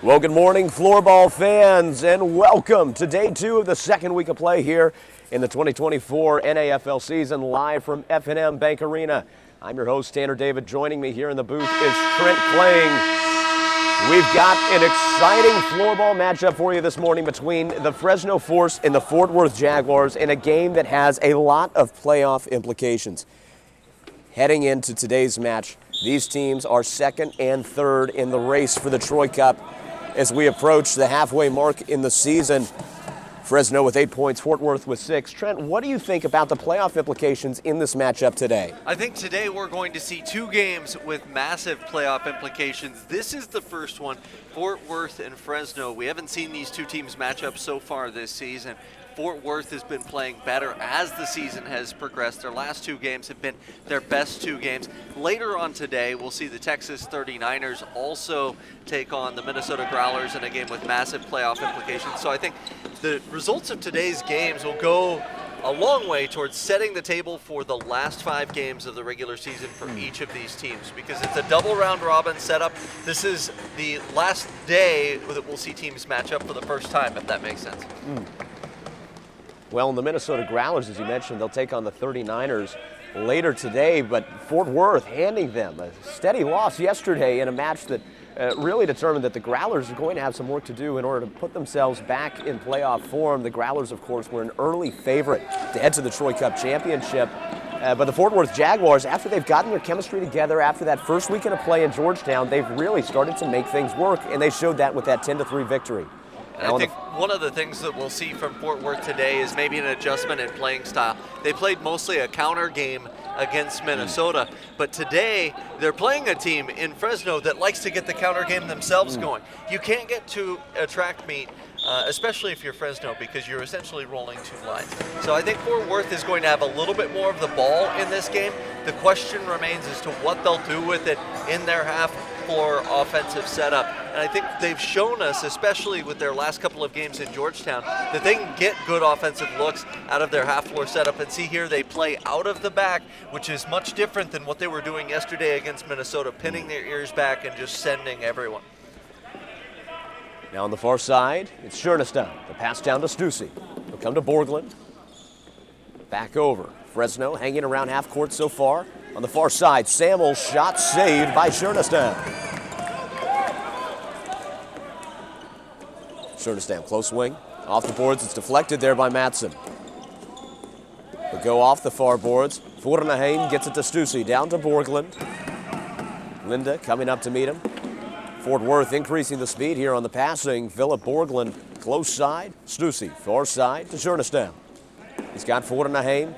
Well, good morning, Floorball fans, and welcome to day 2 of the second week of play here in the 2024 NAFL season, live from F&M Bank Arena. I'm your host, Tanner David. Joining me here in the booth is Trent Kling. We've got an exciting floorball matchup for you this morning between the Fresno Force and the Fort Worth Jaguars in a game that has a lot of playoff implications. Heading into today's match, these teams are second and third in the race for the Troy Cup as we approach the halfway mark in the season. Fresno with 8 points, Fort Worth with 6. Trent, what do you think about the playoff implications in this matchup today? I think today we're going to see 2 games with massive playoff implications. This is the first one, Fort Worth and Fresno. We haven't seen these 2 teams match up so far this season. Fort Worth has been playing better as the season has progressed. Their last 2 games have been their best 2 games. Later on today, we'll see the Texas 39ers also take on the Minnesota Growlers in a game with massive playoff implications. So I think the results of today's games will go a long way towards setting the table for the last 5 games of the regular season for each of these teams, because it's a double round robin setup. This is the last day that we'll see teams match up for the first time, if that makes sense. Well, the Minnesota Growlers, as you mentioned, they'll take on the 39ers later today, but Fort Worth handing them a steady loss yesterday in a match that really determined that the Growlers are going to have some work to do in order to put themselves back in playoff form. The Growlers, of course, were an early favorite to head to the Troy Cup Championship. But the Fort Worth Jaguars, after they've gotten their chemistry together, after that first weekend of play in Georgetown, they've really started to make things work, and they showed that with that 10-3 victory. I think one of the things that we'll see from Fort Worth today is maybe an adjustment in playing style. They played mostly a counter game against Minnesota, but today they're playing a team in Fresno that likes to get the counter game themselves going. You can't get to a track meet, especially if you're Fresno, because you're essentially rolling 2 lines. So I think Fort Worth is going to have a little bit more of the ball in this game. The question remains as to what they'll do with it in their half-floor offensive setup. And I think they've shown us, especially with their last couple of games in Georgetown, that they can get good offensive looks out of their half-floor setup. And see here, they play out of the back, which is much different than what they were doing yesterday against Minnesota, pinning their ears back and just sending everyone. Now on the far side, it's Cherniston. The pass down to Stussy. He'll come to Borglund. Back over. Fresno hanging around half court so far. On the far side, Samuel's shot saved by Cherniston. Cherniston, close wing. Off the boards, it's deflected there by Matson. But go off the far boards. Fornaheim gets it to Stussy, down to Borglund. Linda coming up to meet him. Fort Worth increasing the speed here on the passing. Philip Borglund, close side. Stussy, far side to Cherniston. He's got Fornaheim.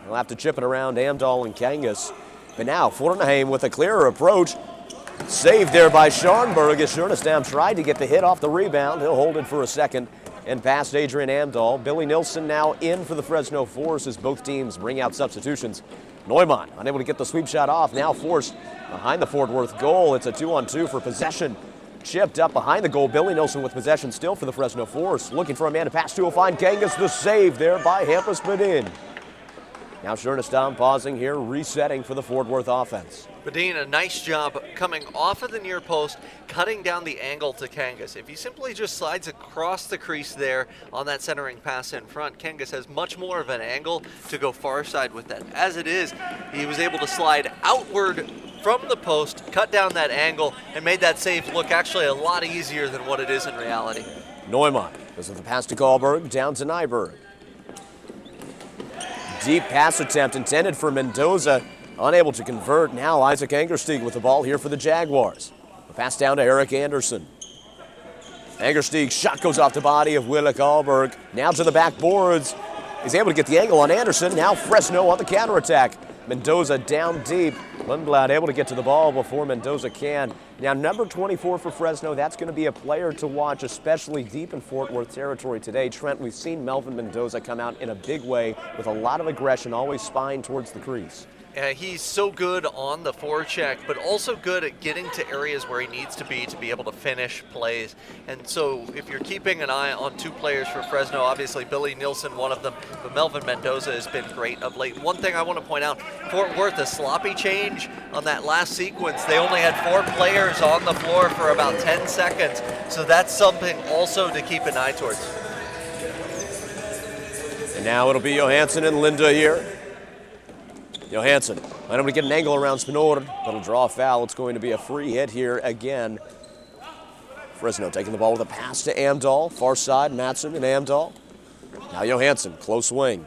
He'll have to chip it around Amdahl and Kangas. But now Fornaheim with a clearer approach. Saved there by Scharnberg as Cherniston tried to get the hit off the rebound. He'll hold it for a second and past Adrian Amdahl. Billy Nilsson now in for the Fresno Force as both teams bring out substitutions. Neumann unable to get the sweep shot off, now forced behind the Fort Worth goal. It's a 2-on-2 for possession. Chipped up behind the goal. Billy Nilsson with possession still for the Fresno Force. Looking for a man to pass to. Will find Kangas. The save there by Hampus Badin. Now Cherniston pausing here, resetting for the Fort Worth offense. Badin, a nice job coming off of the near post, cutting down the angle to Kangas. If he simply just slides across the crease there on that centering pass in front, Kangas has much more of an angle to go far side with that. As it is, he was able to slide outward from the post, cut down that angle, and made that save look actually a lot easier than what it is in reality. Neumann goes with the pass to Gallberg, down to Nyberg. Deep pass attempt intended for Mendoza, unable to convert. Now Isaac Angersteig with the ball here for the Jaguars. The pass down to Eric Anderson. Angersteig's shot goes off the body of Willa Gallberg. Now to the backboards. He's able to get the angle on Anderson. Now Fresno on the counterattack. Mendoza down deep. Lundblad able to get to the ball before Mendoza can. Now number 24 for Fresno, that's going to be a player to watch, especially deep in Fort Worth territory today. Trent, we've seen Melvin Mendoza come out in a big way with a lot of aggression, always spine towards the crease. He's so good on the forecheck, but also good at getting to areas where he needs to be able to finish plays. And so if you're keeping an eye on 2 players for Fresno, obviously Billy Nilsson, one of them, but Melvin Mendoza has been great of late. One thing I want to point out, Fort Worth, a sloppy change on that last sequence. They only had 4 players players on the floor for about 10 seconds. So that's something also to keep an eye towards. And now it'll be Johansson and Linda here. Johansson, unable to get an angle around Spinord. That'll draw a foul. It's going to be a free hit here again. Fresno taking the ball with a pass to Amdahl. Far side, Matson and Amdahl. Now Johansson, close wing.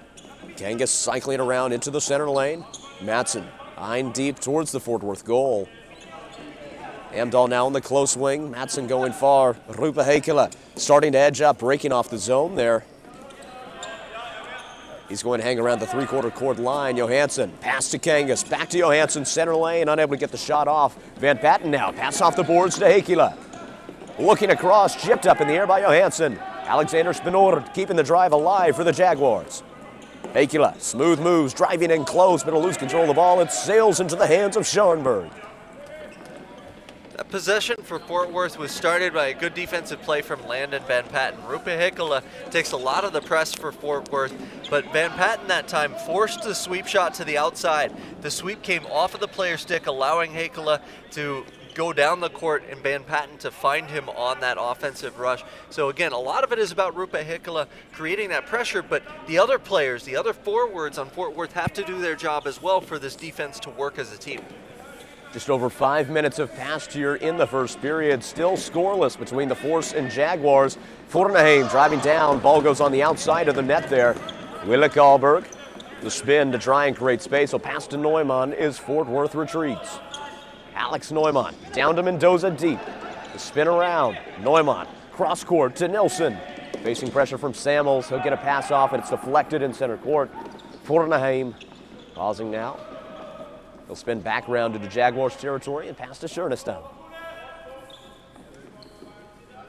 Kangas cycling around into the center lane. Matson behind deep towards the Fort Worth goal. Amdahl now in the close wing. Matson going far. Rupa Heikkila starting to edge up, breaking off the zone there. He's going to hang around the three-quarter court line. Johansson, pass to Kangas, back to Johansson, center lane, unable to get the shot off. Van Patten now, pass off the boards to Heikkila. Looking across, chipped up in the air by Johansson. Alexander Spinord keeping the drive alive for the Jaguars. Heikkila, smooth moves, driving in close, but will lose control of the ball. It sails into the hands of Scharnberg. That possession for Fort Worth was started by a good defensive play from Landon Van Patten. Rupa Heikkila takes a lot of the press for Fort Worth, but Van Patten that time forced the sweep shot to the outside. The sweep came off of the player's stick, allowing Heikkila to go down the court and Van Patten to find him on that offensive rush. So again, a lot of it is about Rupa Heikkila creating that pressure, but the other players, the other forwards on Fort Worth have to do their job as well for this defense to work as a team. Just over 5 minutes have passed here in the first period. Still scoreless between the Force and Jaguars. Fornaheim driving down. Ball goes on the outside of the net there. Wille Karlberg, the spin to try and create space. So pass to Neumann as Fort Worth retreats. Alex Neumann down to Mendoza deep. The spin around. Neumann cross court to Nilsson. Facing pressure from Samuels. He'll get a pass off and it's deflected in center court. Fornaheim pausing now. He'll spin back around into Jaguars territory and pass to Schernestam.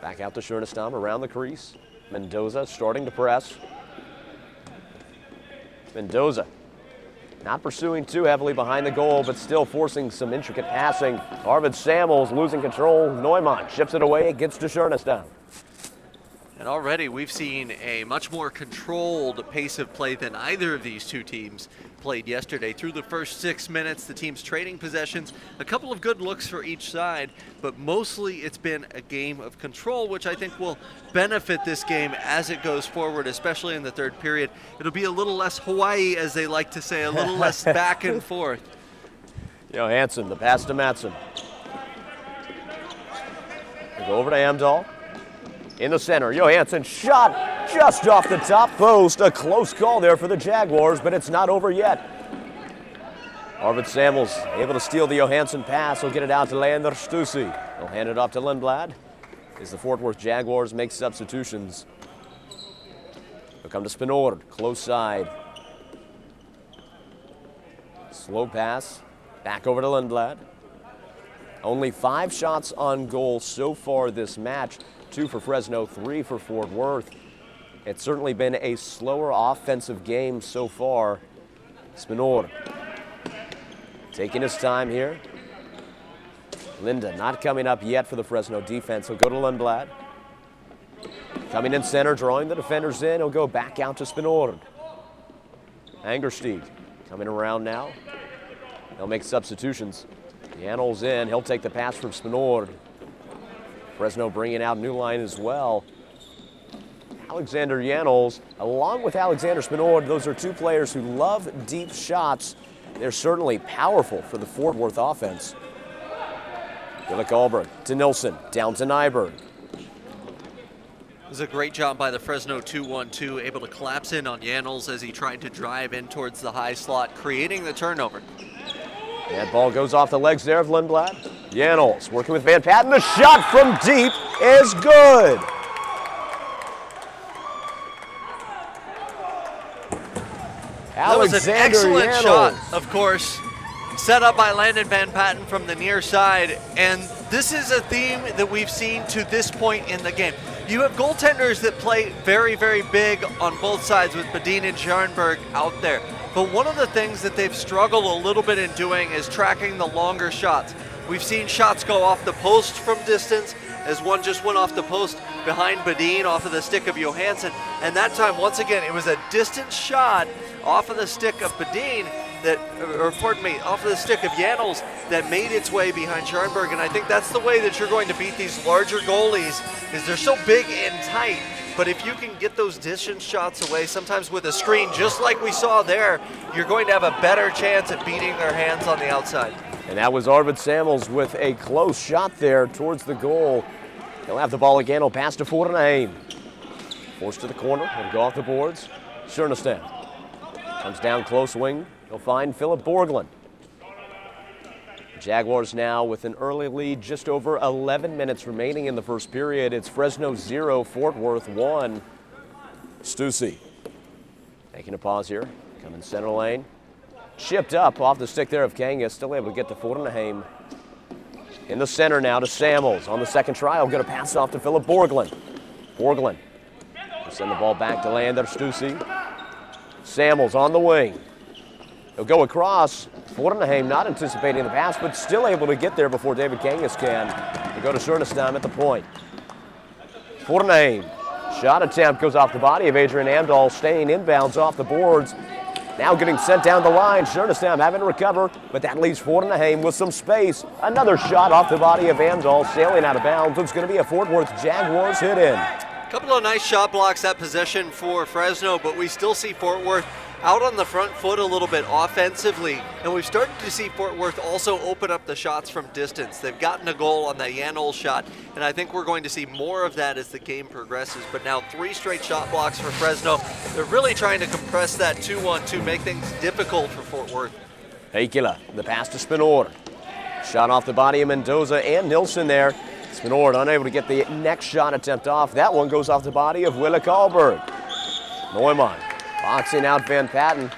Back out to Schernestam around the crease. Mendoza starting to press. Mendoza not pursuing too heavily behind the goal, but still forcing some intricate passing. Arvid Samuels losing control. Neumann ships it away. It gets to Schernestam. And already we've seen a much more controlled pace of play than either of these two teams played yesterday. Through the first 6 minutes, the teams trading possessions, a couple of good looks for each side, but mostly it's been a game of control, which I think will benefit this game as it goes forward, especially in the third period. It'll be a little less Hawaii, as they like to say, a little less back and forth. Johansson, the pass to Matson. We'll go over to Amdahl. In the center, Johansson shot just off the top post. A close call there for the Jaguars, but it's not over yet. Arvid Samuels able to steal the Johansson pass. He'll get it out to Leander Stussy. He'll hand it off to Lindblad as the Fort Worth Jaguars make substitutions. He'll come to Spinord, close side. Slow pass, back over to Lindblad. Only 5 shots on goal so far this match. 2 for Fresno, 3 for Fort Worth. It's certainly been a slower offensive game so far. Spinord taking his time here. Linda not coming up yet for the Fresno defense. He'll go to Lindblad. Coming in center, drawing the defenders in. He'll go back out to Spinord. Angerstedt coming around now. They'll make substitutions. Janel's in. He'll take the pass from Spinord. Fresno bringing out new line as well. Alexander Janels, along with Alexander Spinord, those are 2 players who love deep shots. They're certainly powerful for the Fort Worth offense. Wille Karlberg to Nilsson, down to Nyberg. It was a great job by the Fresno 2-1-2, able to collapse in on Janels as he tried to drive in towards the high slot, creating the turnover. That ball goes off the legs there of Lindblad. Janels working with Van Patten. The shot from deep is good. That was an excellent shot, of course, set up by Landon Van Patten from the near side. And this is a theme that we've seen to this point in the game. You have goaltenders that play very, very big on both sides with Badin and Scharnberg out there. But one of the things that they've struggled a little bit in doing is tracking the longer shots. We've seen shots go off the post from distance, as one just went off the post behind Badin off of the stick of Johansson. And that time, once again, it was a distant shot off of the stick of Badin, off of the stick of Janels that made its way behind Scharnberg, and I think that's the way that you're going to beat these larger goalies, is they're so big and tight. But if you can get those distance shots away, sometimes with a screen, just like we saw there, you're going to have a better chance at beating their hands on the outside. And that was Arvid Samuels with a close shot there towards the goal. He'll have the ball again. He'll pass to Fortenheim. Forced to the corner. He'll go off the boards. Schernestam comes down close wing. He'll find Philip Borglund. Jaguars now with an early lead, just over 11 minutes remaining in the first period. It's Fresno 0, Fort Worth 1. Stussy taking a pause here, coming center lane. Chipped up off the stick there of Kangas, still able to get to Fortenheim. In the center now to Samuels. On the second try, he'll get a pass off to Philip Borglund. Borglund will send the ball back to Leander Stussy. Samuels on the wing. He'll go across. Fortenheim not anticipating the pass, but still able to get there before David Kangas can. He'll go to Schernestam at the point. Fortenheim, shot attempt goes off the body of Adrian Amdahl, staying inbounds off the boards. Now getting sent down the line. Schernestam having to recover, but that leaves Fortenheim with some space. Another shot off the body of Amdahl, sailing out of bounds. It's going to be a Fort Worth Jaguars hit in. A couple of nice shot blocks that possession for Fresno, but we still see Fort Worth out on the front foot a little bit offensively, and we've started to see Fort Worth also open up the shots from distance. They've gotten a goal on that Janol shot, and I think we're going to see more of that as the game progresses. But now 3 straight shot blocks for Fresno. They're really trying to compress that 2-1-2, make things difficult for Fort Worth. Heikkilä, the pass to Spinoor. Shot off the body of Mendoza and Nilsson there. Spinoor unable to get the next shot attempt off. That one goes off the body of Wille Karlberg. Neumann boxing out Van Patten.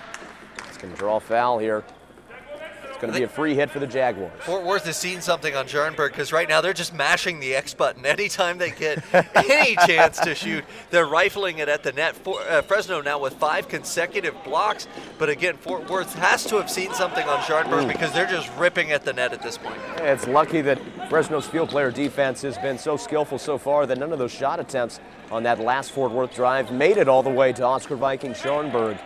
It's going to draw a foul here. It's going to be a free hit for the Jaguars. Fort Worth has seen something on Scharnberg, because right now they're just mashing the X button. Anytime they get any chance to shoot, they're rifling it at the net. Fresno now with 5 consecutive blocks. But again, Fort Worth has to have seen something on Scharnberg because they're just ripping at the net at this point. Yeah, it's lucky that Fresno's field player defense has been so skillful so far that none of those shot attempts on that last Fort Worth drive made it all the way to Oscar Viking Scharnberg.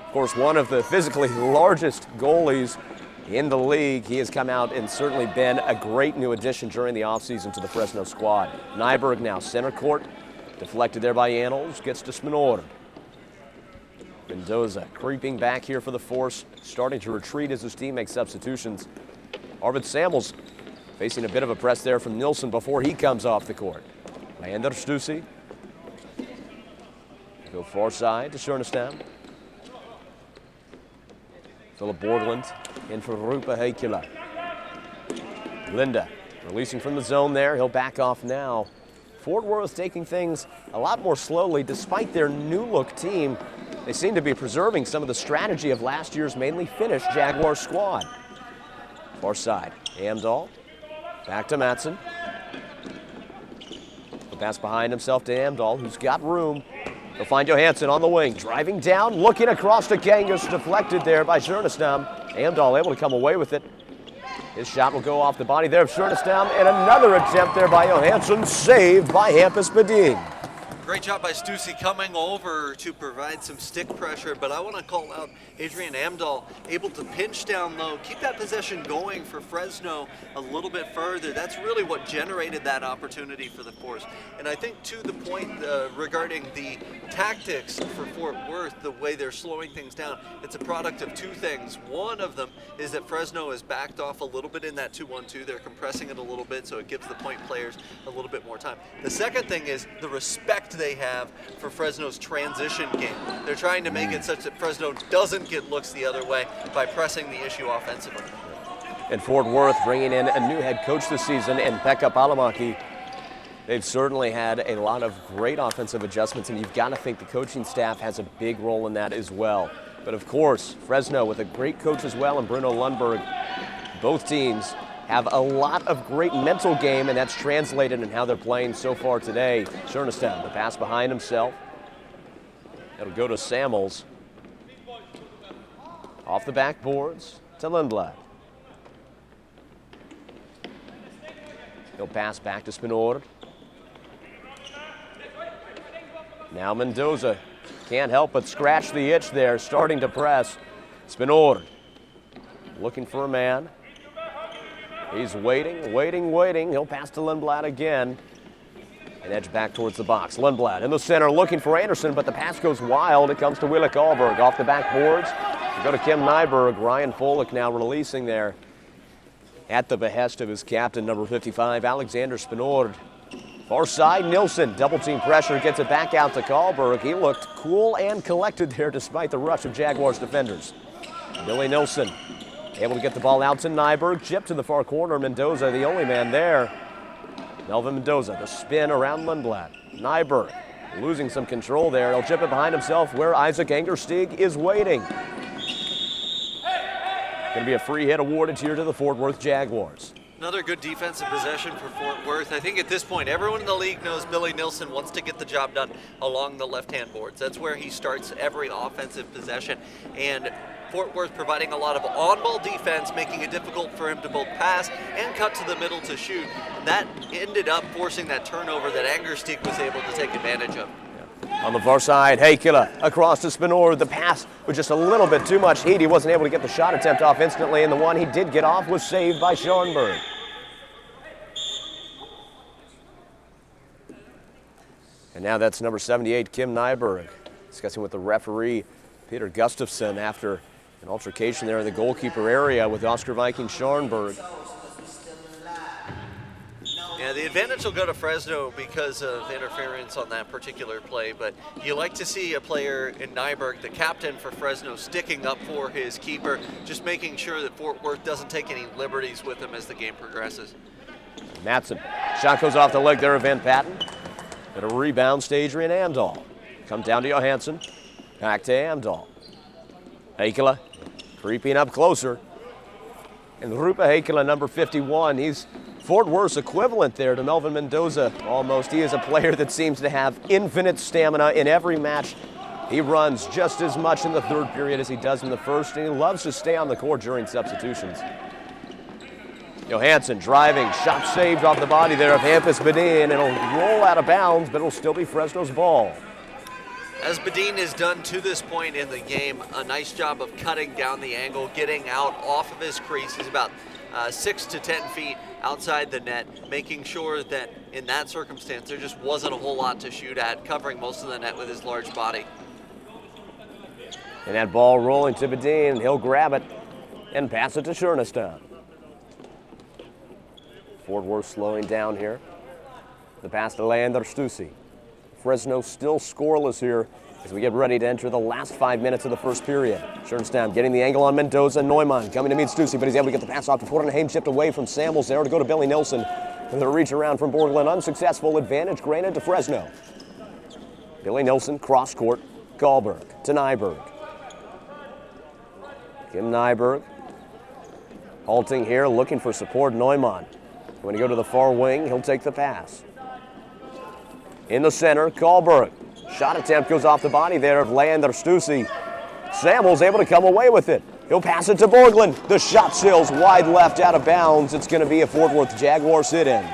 Of course, one of the physically largest goalies in the league. He has come out and certainly been a great new addition during the offseason to the Fresno squad. Nyberg now center court, deflected there by Janels, gets to Spinoor. Mendoza creeping back here for the force, starting to retreat as his team makes substitutions. Arvid Samuels facing a bit of a press there from Nilsson before he comes off the court. Leander Stussy. Go far side to Schernestam. Philip Borglund in for Rupa Heikkilä. Linda releasing from the zone there. He'll back off now. Fort Worth taking things a lot more slowly despite their new-look team. They seem to be preserving some of the strategy of last year's mainly Finnish Jaguar squad. Far side, Amdahl. Back to Mattsson. The pass behind himself to Amdahl, who's got room. He'll find Johansson on the wing, driving down, looking across to Kangas, deflected there by Schernestam. Amdahl able to come away with it. His shot will go off the body there of Schernestam, and another attempt there by Johansson, saved by Hampus Bedin. Great job by Stussy coming over to provide some stick pressure, but I want to call out Adrian Amdahl, able to pinch down low, keep that possession going for Fresno a little bit further. That's really what generated that opportunity for the Force. And I think to the point regarding the tactics for Fort Worth, the way they're slowing things down, it's a product of 2 things. One of them is that Fresno has backed off a little bit in that 2-1-2. They're compressing it a little bit, so it gives the point players a little bit more time. The second thing is the respect they have for Fresno's transition game. They're trying to make it such that Fresno doesn't get looks the other way by pressing the issue offensively. And Fort Worth bringing in a new head coach this season, and Pekka Palomäki. They've certainly had a lot of great offensive adjustments, and you've got to think the coaching staff has a big role in that as well. But of course, Fresno with a great coach as well, and Bruno Lundberg. Both teams have a lot of great mental game, and that's translated in how they're playing so far today. Schernestam, the pass behind himself. It'll go to Samuels. Off the backboards to Lindblad. He'll pass back to Spinoor. Now Mendoza can't help but scratch the itch there, starting to press. Spinoor looking for a man. He's waiting. He'll pass to Lindblad again and edge back towards the box. Lindblad in the center looking for Anderson, but the pass goes wild. It comes to Wille Karlberg off the backboards. Go to Kim Nyberg. Ryan Folick now releasing there at the behest of his captain, number 55, Alexander Spinord. Far side, Nilsson, double team pressure, gets it back out to Karlberg. He looked cool and collected there despite the rush of Jaguars defenders. Billy Nilsson able to get the ball out to Nyberg, chip to the far corner. Mendoza, the only man there. Melvin Mendoza, the spin around Lindblad. Nyberg losing some control there. He'll chip it behind himself where Isaac Angerstieg is waiting. Going to be a free hit awarded here to the Fort Worth Jaguars. Another good defensive possession for Fort Worth. I think at this point, everyone in the league knows Billy Nilsson wants to get the job done along the left-hand boards. That's where he starts every offensive possession. And Fort Worth providing a lot of on-ball defense, making it difficult for him to both pass and cut to the middle to shoot. That ended up forcing that turnover that Angerstieg was able to take advantage of. On the far side, Heikkila across to Spinord. The pass with just a little bit too much heat. He wasn't able to get the shot attempt off instantly, and the one he did get off was saved by Scharnberg. And now that's number 78, Kim Nyberg, discussing with the referee, Peter Gustafson, after an altercation there in the goalkeeper area with Oscar Viking Scharnberg. Yeah, the advantage will go to Fresno because of interference on that particular play, but you like to see a player in Nyberg, the captain for Fresno, sticking up for his keeper, just making sure that Fort Worth doesn't take any liberties with him as the game progresses. Matson, shot goes off the leg there of Van Patten. At a rebound stage, Adrian Amdahl. Come down to Johansson, back to Amdahl. Heikkila creeping up closer. And Rupa Heikkila, number 51, he's Fort Worth's equivalent there to Melvin Mendoza almost. He is a player that seems to have infinite stamina in every match. He runs just as much in the third period as he does in the first, and he loves to stay on the court during substitutions. Johansson driving, shot saved off the body there of Hampus Bedin. It'll roll out of bounds, but it'll still be Fresno's ball. As Bedin has done to this point in the game, a nice job of cutting down the angle, getting out off of his crease. He's about 6 to 10 feet outside the net, making sure that in that circumstance there just wasn't a whole lot to shoot at, covering most of the net with his large body. And that ball rolling to Bedin. He'll grab it and pass it to Schernestan. Fort Worth slowing down here. The pass to Leander Stussy. Fresno still scoreless here as we get ready to enter the last 5 minutes of the first period. Schernestan getting the angle on Mendoza. Neumann coming to meet Stussy, but he's able to get the pass off to Fortenheim, chipped away from Samuels there to go to Billy Nilsson. And the reach around from Borglund, unsuccessful. Advantage granted to Fresno. Billy Nilsson, cross court. Karlberg to Nyberg. Kim Nyberg halting here, looking for support. Neumann. When he go to the far wing, he'll take the pass. In the center, Karlberg. Shot attempt goes off the body there of Leander Stussy. Samuels able to come away with it. He'll pass it to Borglund. The shot sails wide left out of bounds. It's going to be a Fort Worth Jaguar sit-in.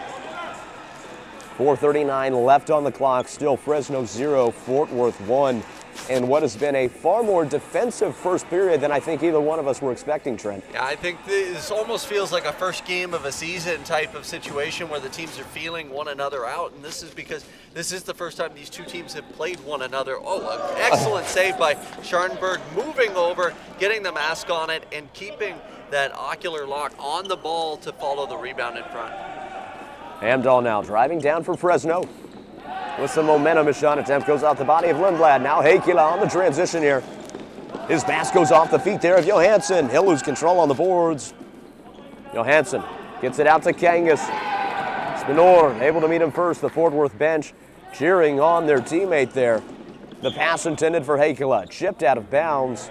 4:39 left on the clock. Still Fresno 0, Fort Worth 1. And what has been a far more defensive first period than I think either one of us were expecting, Trent. Yeah, I think this almost feels like a first game of a season type of situation where the teams are feeling one another out, and this is because this is the first time these two teams have played one another. Oh, an excellent save by Scharnberg, moving over, getting the mask on it, and keeping that ocular lock on the ball to follow the rebound in front. Amdahl now driving down for Fresno. With some momentum, his shot attempt goes off the body of Lindblad. Now Heikkila on the transition here. His pass goes off the feet there of Johansson. He'll lose control on the boards. Johansson gets it out to Kangas. Spinord able to meet him first. The Fort Worth bench cheering on their teammate there. The pass intended for Heikkila, chipped out of bounds.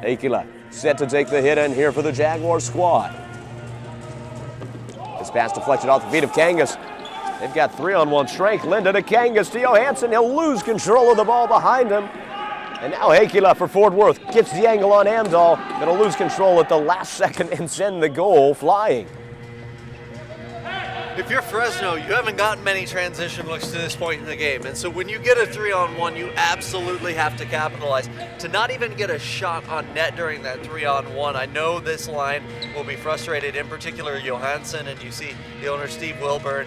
Heikkila set to take the hit in here for the Jaguar squad. His pass deflected off the feet of Kangas. They've got 3-on-1 strength. Linda to Kangas to Johansson. He'll lose control of the ball behind him. And now Heikkila for Fort Worth gets the angle on Amdahl. Going to lose control at the last second and send the goal flying. If you're Fresno, you haven't gotten many transition looks to this point in the game. And so when you get a 3-on-1, you absolutely have to capitalize. To not even get a shot on net during that 3-on-1, I know this line will be frustrated, in particular Johansson, and you see the owner Steve Wilburn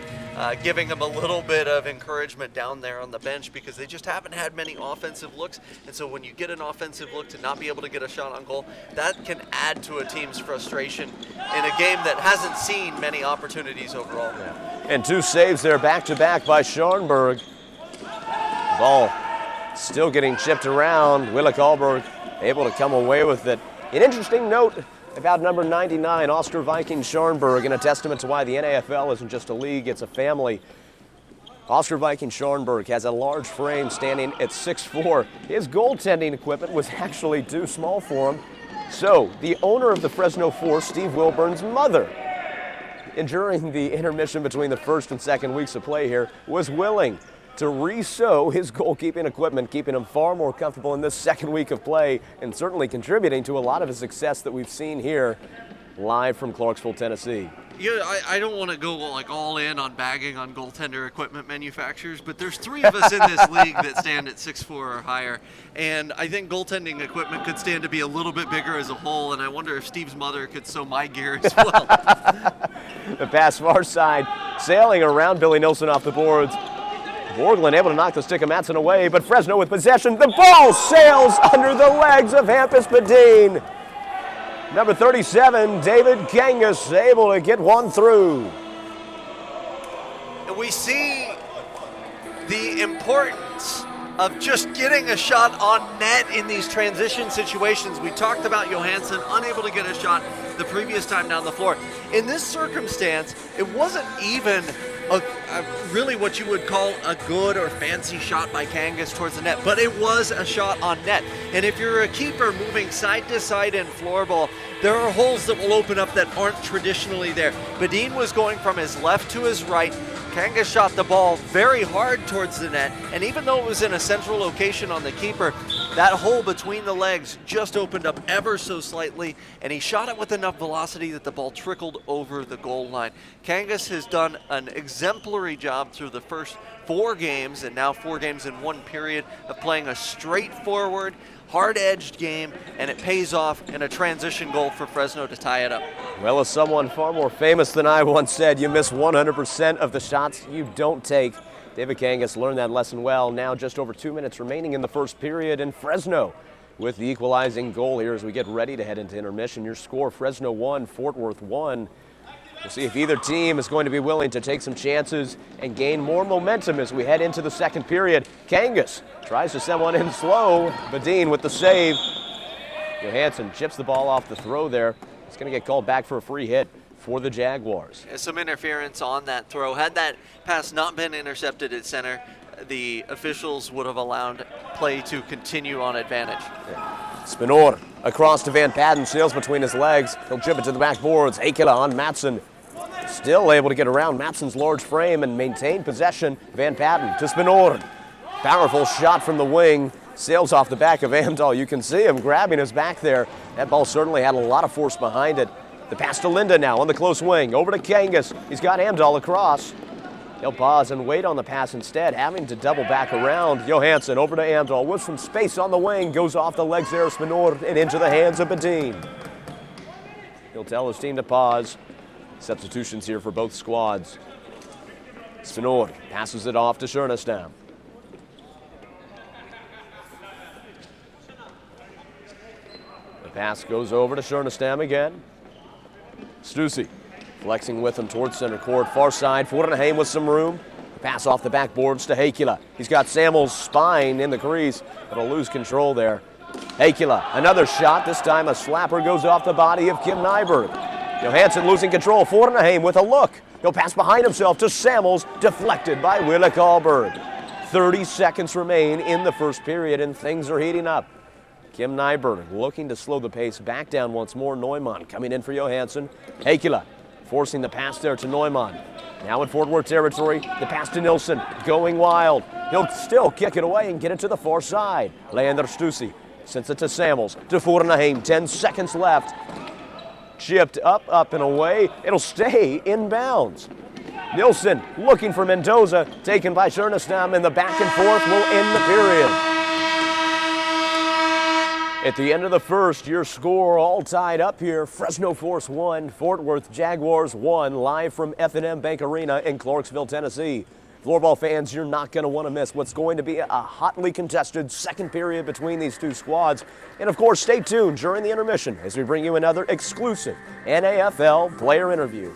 giving him a little bit of encouragement down there on the bench because they just haven't had many offensive looks. And so when you get an offensive look to not be able to get a shot on goal, that can add to a team's frustration in a game that hasn't seen many opportunities overall. Yeah. And 2 saves there back-to-back by Scharnberg. Ball still getting chipped around. Wille Karlberg able to come away with it. An interesting note about number 99, Oscar Viking Scharnberg, and a testament to why the NAFL isn't just a league, it's a family. Oscar Viking Scharnberg has a large frame standing at 6'4". His goaltending equipment was actually too small for him. So, the owner of the Fresno Force, Steve Wilburn's mother, during the intermission between the first and second weeks of play here, was willing to re-sew his goalkeeping equipment, keeping him far more comfortable in this second week of play and certainly contributing to a lot of the success that we've seen here live from Clarksville, Tennessee. Yeah, I don't want to go like all in on bagging on goaltender equipment manufacturers, but there's 3 of us in this league that stand at 6'4" or higher, and I think goaltending equipment could stand to be a little bit bigger as a whole, and I wonder if Steve's mother could sew my gear as well. The pass far side, sailing around Billy Nilsson off the boards. Borglund able to knock the stick of Matson away, but Fresno with possession. The ball sails under the legs of Hampus Bedin. Number 37, David Kangas, able to get one through. And we see the importance of just getting a shot on net in these transition situations. We talked about Johansson unable to get a shot the previous time down the floor. In this circumstance, it wasn't even really what you would call a good or fancy shot by Kangas towards the net, but it was a shot on net. And if you're a keeper moving side to side in floorball, there are holes that will open up that aren't traditionally there. Bedin was going from his left to his right. Kangas shot the ball very hard towards the net, and even though it was in a central location on the keeper, that hole between the legs just opened up ever so slightly, and he shot it with enough velocity that the ball trickled over the goal line. Kangas has done an exemplary job through the first 4 games, and now 4 games in 1 period, of playing a straightforward, hard-edged game, and it pays off in a transition goal for Fresno to tie it up. Well, as someone far more famous than I once said, you miss 100% of the shots you don't take. David Kangas learned that lesson well. Now just over 2 minutes remaining in the first period, and Fresno with the equalizing goal here as we get ready to head into intermission. Your score, Fresno 1, Fort Worth 1. We'll see if either team is going to be willing to take some chances and gain more momentum as we head into the second period. Kangas tries to send one in slow. Bedin with the save. Johansson chips the ball off the throw there. It's going to get called back for a free hit for the Jaguars. Some interference on that throw. Had that pass not been intercepted at center, the officials would have allowed play to continue on advantage. Spinor across to Van Patten, sails between his legs. He'll chip it to the backboards. Akela on Matson. Still able to get around Matson's large frame and maintain possession. Van Patten to Spinor. Powerful shot from the wing. Sails off the back of Amdahl. You can see him grabbing his back there. That ball certainly had a lot of force behind it. The pass to Linda now on the close wing. Over to Kangas. He's got Amdahl across. He'll pause and wait on the pass instead, having to double back around. Johansson over to Amdahl with some space on the wing. Goes off the legs there of Spinor and into the hands of Bedin. He'll tell his team to pause. Substitutions here for both squads. Spinor passes it off to Schernestam. The pass goes over to Schernestam again. Stussy flexing with him towards center court. Far side, Fortenheim with some room. Pass off the backboards to Heikkila. He's got Samuel's spine in the crease, but he'll lose control there. Heikkila, another shot. This time a slapper goes off the body of Kim Nyberg. Johansson losing control. Fortenheim with a look. He'll pass behind himself to Samuels, deflected by Wille Karlberg. 30 seconds remain in the first period, and things are heating up. Kim Nyberg looking to slow the pace back down once more. Neumann coming in for Johansson. Heikkila forcing the pass there to Neumann. Now in Fort Worth territory, the pass to Nilsson, going wild. He'll still kick it away and get it to the far side. Leander Stussy sends it to Samuels, to Fortenheim, 10 seconds left. Chipped up and away. It'll stay in bounds. Nilsson looking for Mendoza, taken by Chernistam, and the back and forth will end the period. At the end of the first, your score all tied up here. Fresno Force 1, Fort Worth Jaguars 1, live from F&M Bank Arena in Clarksville, Tennessee. Floorball fans, you're not going to want to miss what's going to be a hotly contested second period between these two squads. And of course, stay tuned during the intermission as we bring you another exclusive NAFL player interview.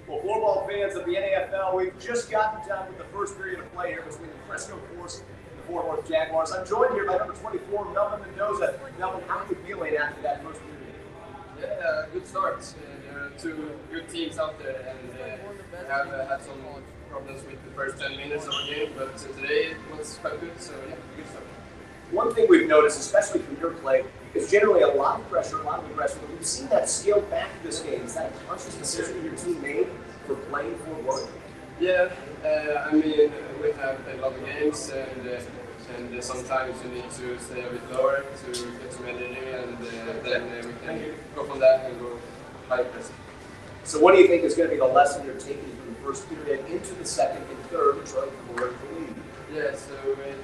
Well, floorball fans of the NAFL, we've just gotten done with the first period of play here between the Fresno Force and the Fort Worth Jaguars. I'm joined here by number 24, Melvin Mendoza. Melvin, how are you feeling after that first period? Yeah, good start. There are two good teams out there, and we have had some problems with the first 10 minutes of the game, but today it was quite good, so yeah, good start. One thing we've noticed, especially from your play, is generally a lot of pressure, but we've seen that scaled back this game. Is that a conscious decision your team made for playing Fort Worth? Yeah, I mean, we have a lot of games, and sometimes you need to stay a bit lower to get some energy, and then we can go from that and go high press. So what do you think is going to be the lesson you're taking from the first period into the second and third to try to avoid the lead? Yeah, so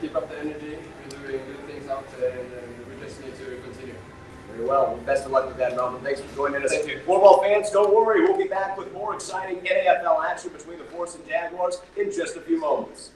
keep up the energy. We're doing good things out there, and we just need to continue. Very well. Best of luck with that, Melvin. Thanks for joining us. Thank you. Floorball fans, don't worry. We'll be back with more exciting NAFL action between the Force and Jaguars in just a few moments.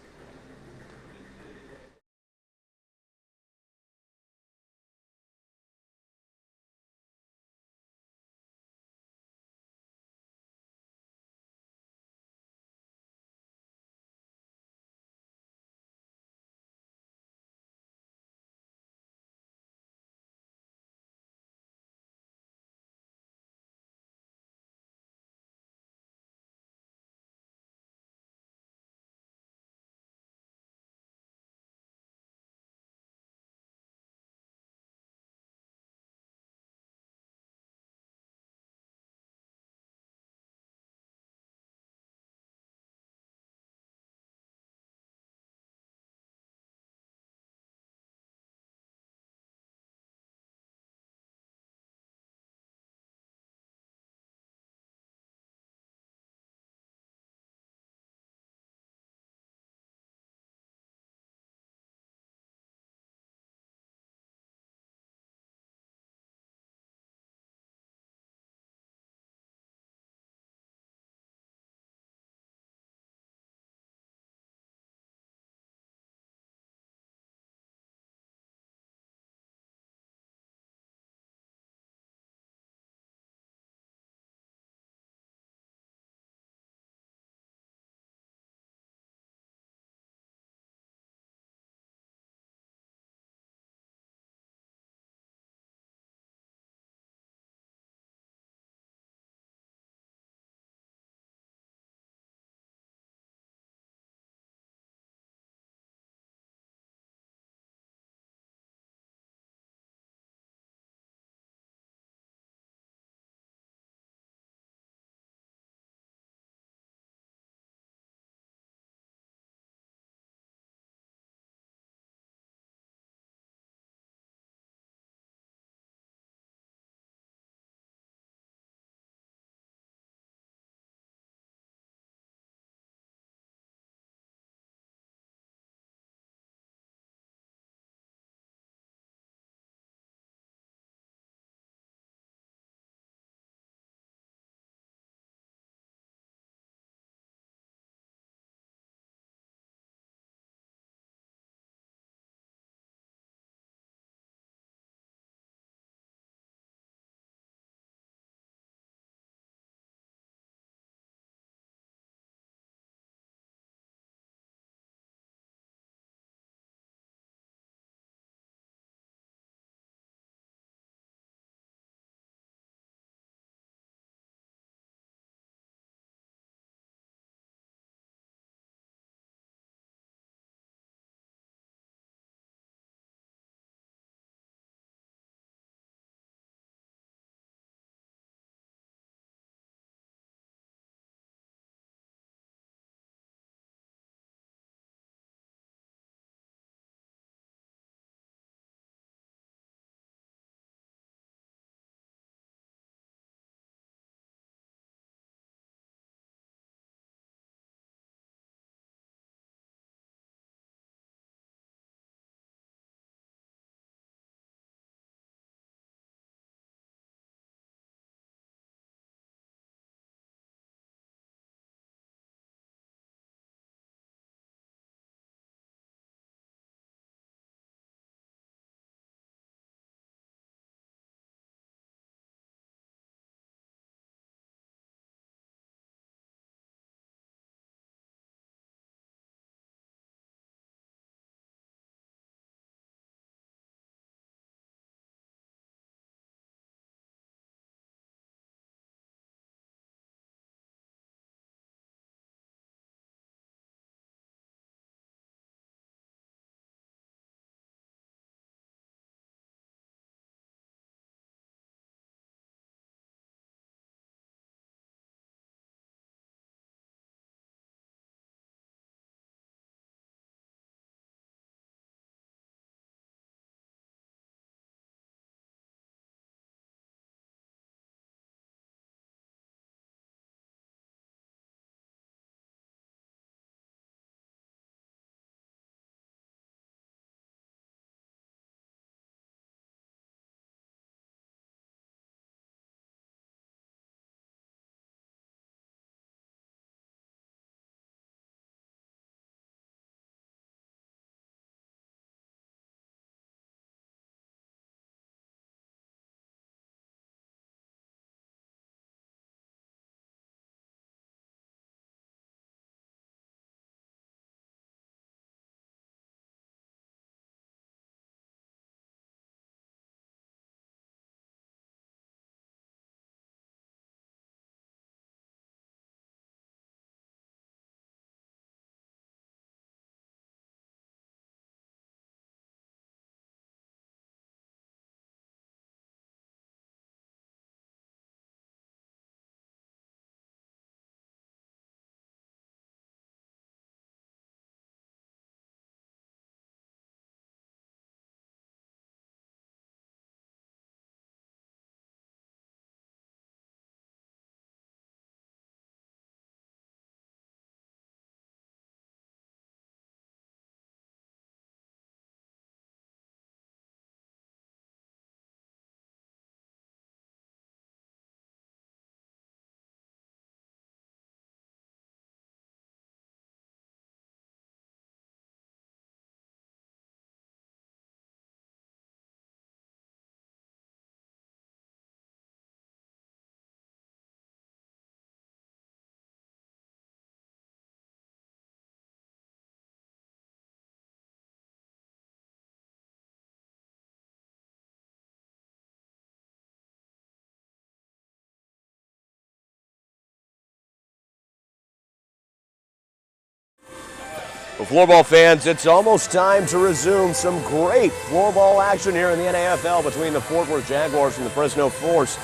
Well, floorball fans, it's almost time to resume some great floorball action here in the NAFL between the Fort Worth Jaguars and the Fresno Force.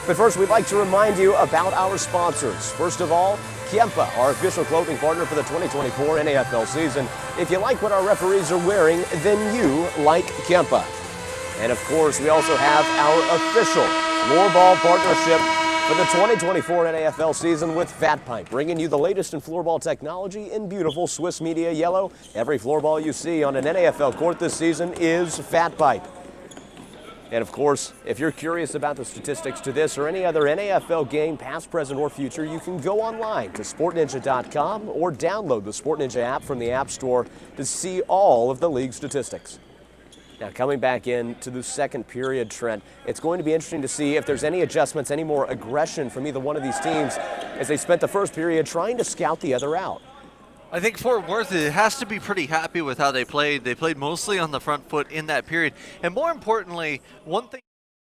But first, we'd like to remind you about our sponsors. First of all, Kempa, our official clothing partner for the 2024 NAFL season. If you like what our referees are wearing, then you like Kempa. And of course, we also have our official floorball partnership for the 2024 NAFL season with Fat Pipe, bringing you the latest in floorball technology in beautiful Swiss media yellow. Every floorball you see on an NAFL court this season is Fat Pipe. And of course, if you're curious about the statistics to this or any other NAFL game, past, present, or future, you can go online to sportninja.com or download the Sport Ninja app from the App Store to see all of the league statistics. Now, coming back into the second period, Trent, it's going to be interesting to see if there's any adjustments, any more aggression from either one of these teams as they spent the first period trying to scout the other out. I think Fort Worth has to be pretty happy with how they played. They played mostly on the front foot in that period. And more importantly, one thing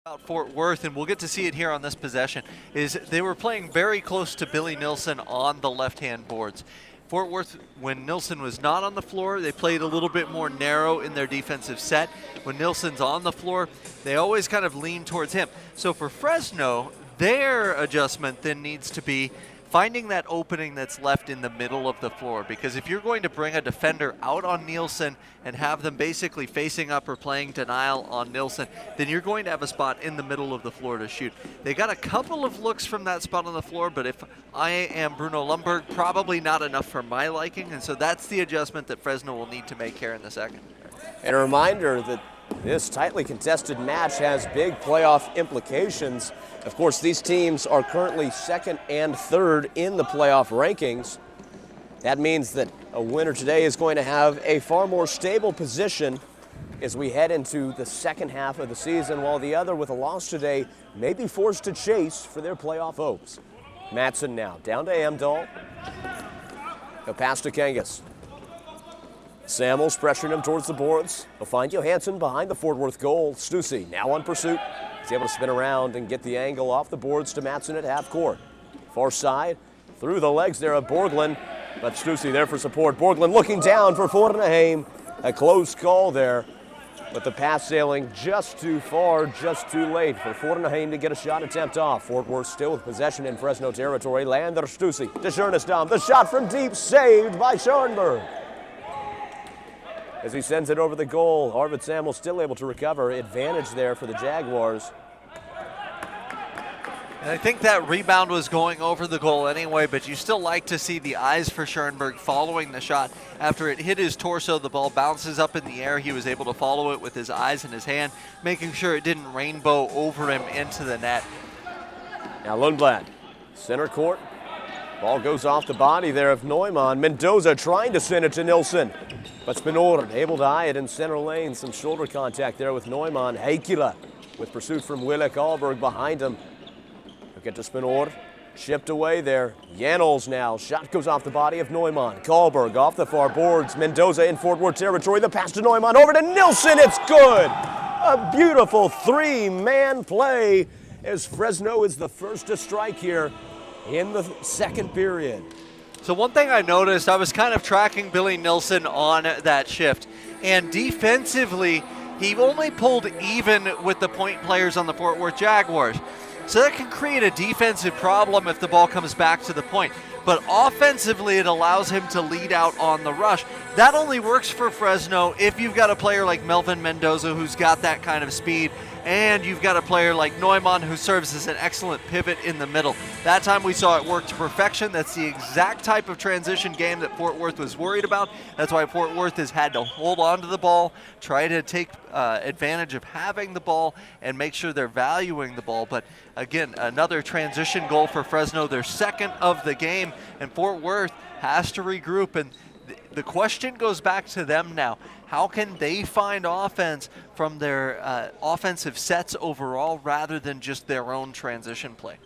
about Fort Worth, and we'll get to see it here on this possession, is they were playing very close to Billy Nilsson on the left-hand boards. Fort Worth, when Nilsson was not on the floor, they played a little bit more narrow in their defensive set. When Nilsson's on the floor, they always kind of lean towards him. So for Fresno, their adjustment then needs to be finding that opening that's left in the middle of the floor, because if you're going to bring a defender out on Nilsson and have them basically facing up or playing denial on Nilsson, then you're going to have a spot in the middle of the floor to shoot. They got a couple of looks from that spot on the floor, but if I am Bruno Lundberg, probably not enough for my liking, and so that's the adjustment that Fresno will need to make here in the second. And a reminder that this tightly contested match has big playoff implications. Of course, these teams are currently second and third in the playoff rankings. That means that a winner today is going to have a far more stable position as we head into the second half of the season, while the other, with a loss today, may be forced to chase for their playoff hopes. Matson now down to Amdahl. A pass to Kangas. Samuels pressuring him towards the boards. He'll find Johansson behind the Fort Worth goal. Stussy now on pursuit. He's able to spin around and get the angle off the boards to Matson at half court. Far side, through the legs there of Borglund, but Stussy there for support. Borglund looking down for Fortenheim. A close call there, but the pass sailing just too far, just too late for Fortenheim to get a shot attempt off. Fort Worth still with possession in Fresno territory. Lander Stussy to Schernesdam. The shot from deep saved by Schoenberg. As he sends it over the goal, Arvid Samuel still able to recover. Advantage there for the Jaguars. And I think that rebound was going over the goal anyway, but you still like to see the eyes for Schoenberg following the shot. After it hit his torso, the ball bounces up in the air. He was able to follow it with his eyes and his hand, making sure it didn't rainbow over him into the net. Now Lundblad, center court. Ball goes off the body there of Neumann. Mendoza trying to send it to Nilsson, but Spinoren able to eye it in center lane. Some shoulder contact there with Neumann. Heikkila with pursuit from Willek Alberg behind him. He'll get to Spinoren. Chipped away there. Janols now. Shot goes off the body of Neumann. Kalberg off the far boards. Mendoza in Fort Worth territory. The pass to Neumann. Over to Nilsson. It's good. A beautiful three-man play as Fresno is the first to strike here in the second period. So one thing I noticed, I was kind of tracking Billy Nilsson on that shift, and defensively, he only pulled even with the point players on the Fort Worth Jaguars. So that can create a defensive problem if the ball comes back to the point. But offensively, it allows him to lead out on the rush. That only works for Fresno if you've got a player like Melvin Mendoza who's got that kind of speed, and you've got a player like Neumann who serves as an excellent pivot in the middle. That time we saw it work to perfection. That's the exact type of transition game that Fort Worth was worried about. That's why Fort Worth has had to hold on to the ball, try to take advantage of having the ball, and make sure they're valuing the ball. But again, another transition goal for Fresno, their second of the game, and Fort Worth has to regroup. And the question goes back to them now. How can they find offense from their offensive sets overall rather than just their own transition play?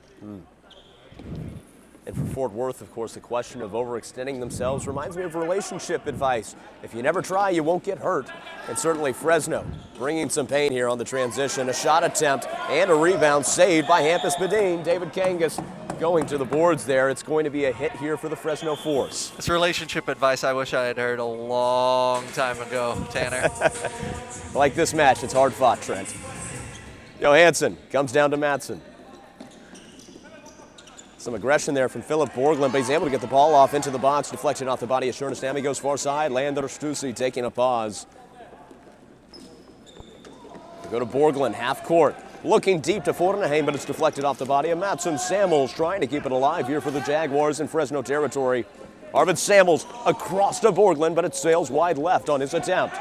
And for Fort Worth, of course, the question of overextending themselves reminds me of relationship advice. If you never try, you won't get hurt. And certainly Fresno bringing some pain here on the transition. A shot attempt and a rebound saved by Hampus Bedeen. David Kangas going to the boards there. It's going to be a hit here for the Fresno Force. It's relationship advice I wish I had heard a long time ago, Tanner. Like this match, it's hard fought, Trent. Johansson comes down to Matson. Some aggression there from Philip Borglund, but he's able to get the ball off into the box. Deflection off the body of Shurnistam. He goes far side. Leander Stussy taking a pause. They go to Borglund, half court. Looking deep to Fortenheim, but it's deflected off the body of Matson. Samuels trying to keep it alive here for the Jaguars in Fresno territory. Arvid Samuels across to Borglund, but it sails wide left on his attempt.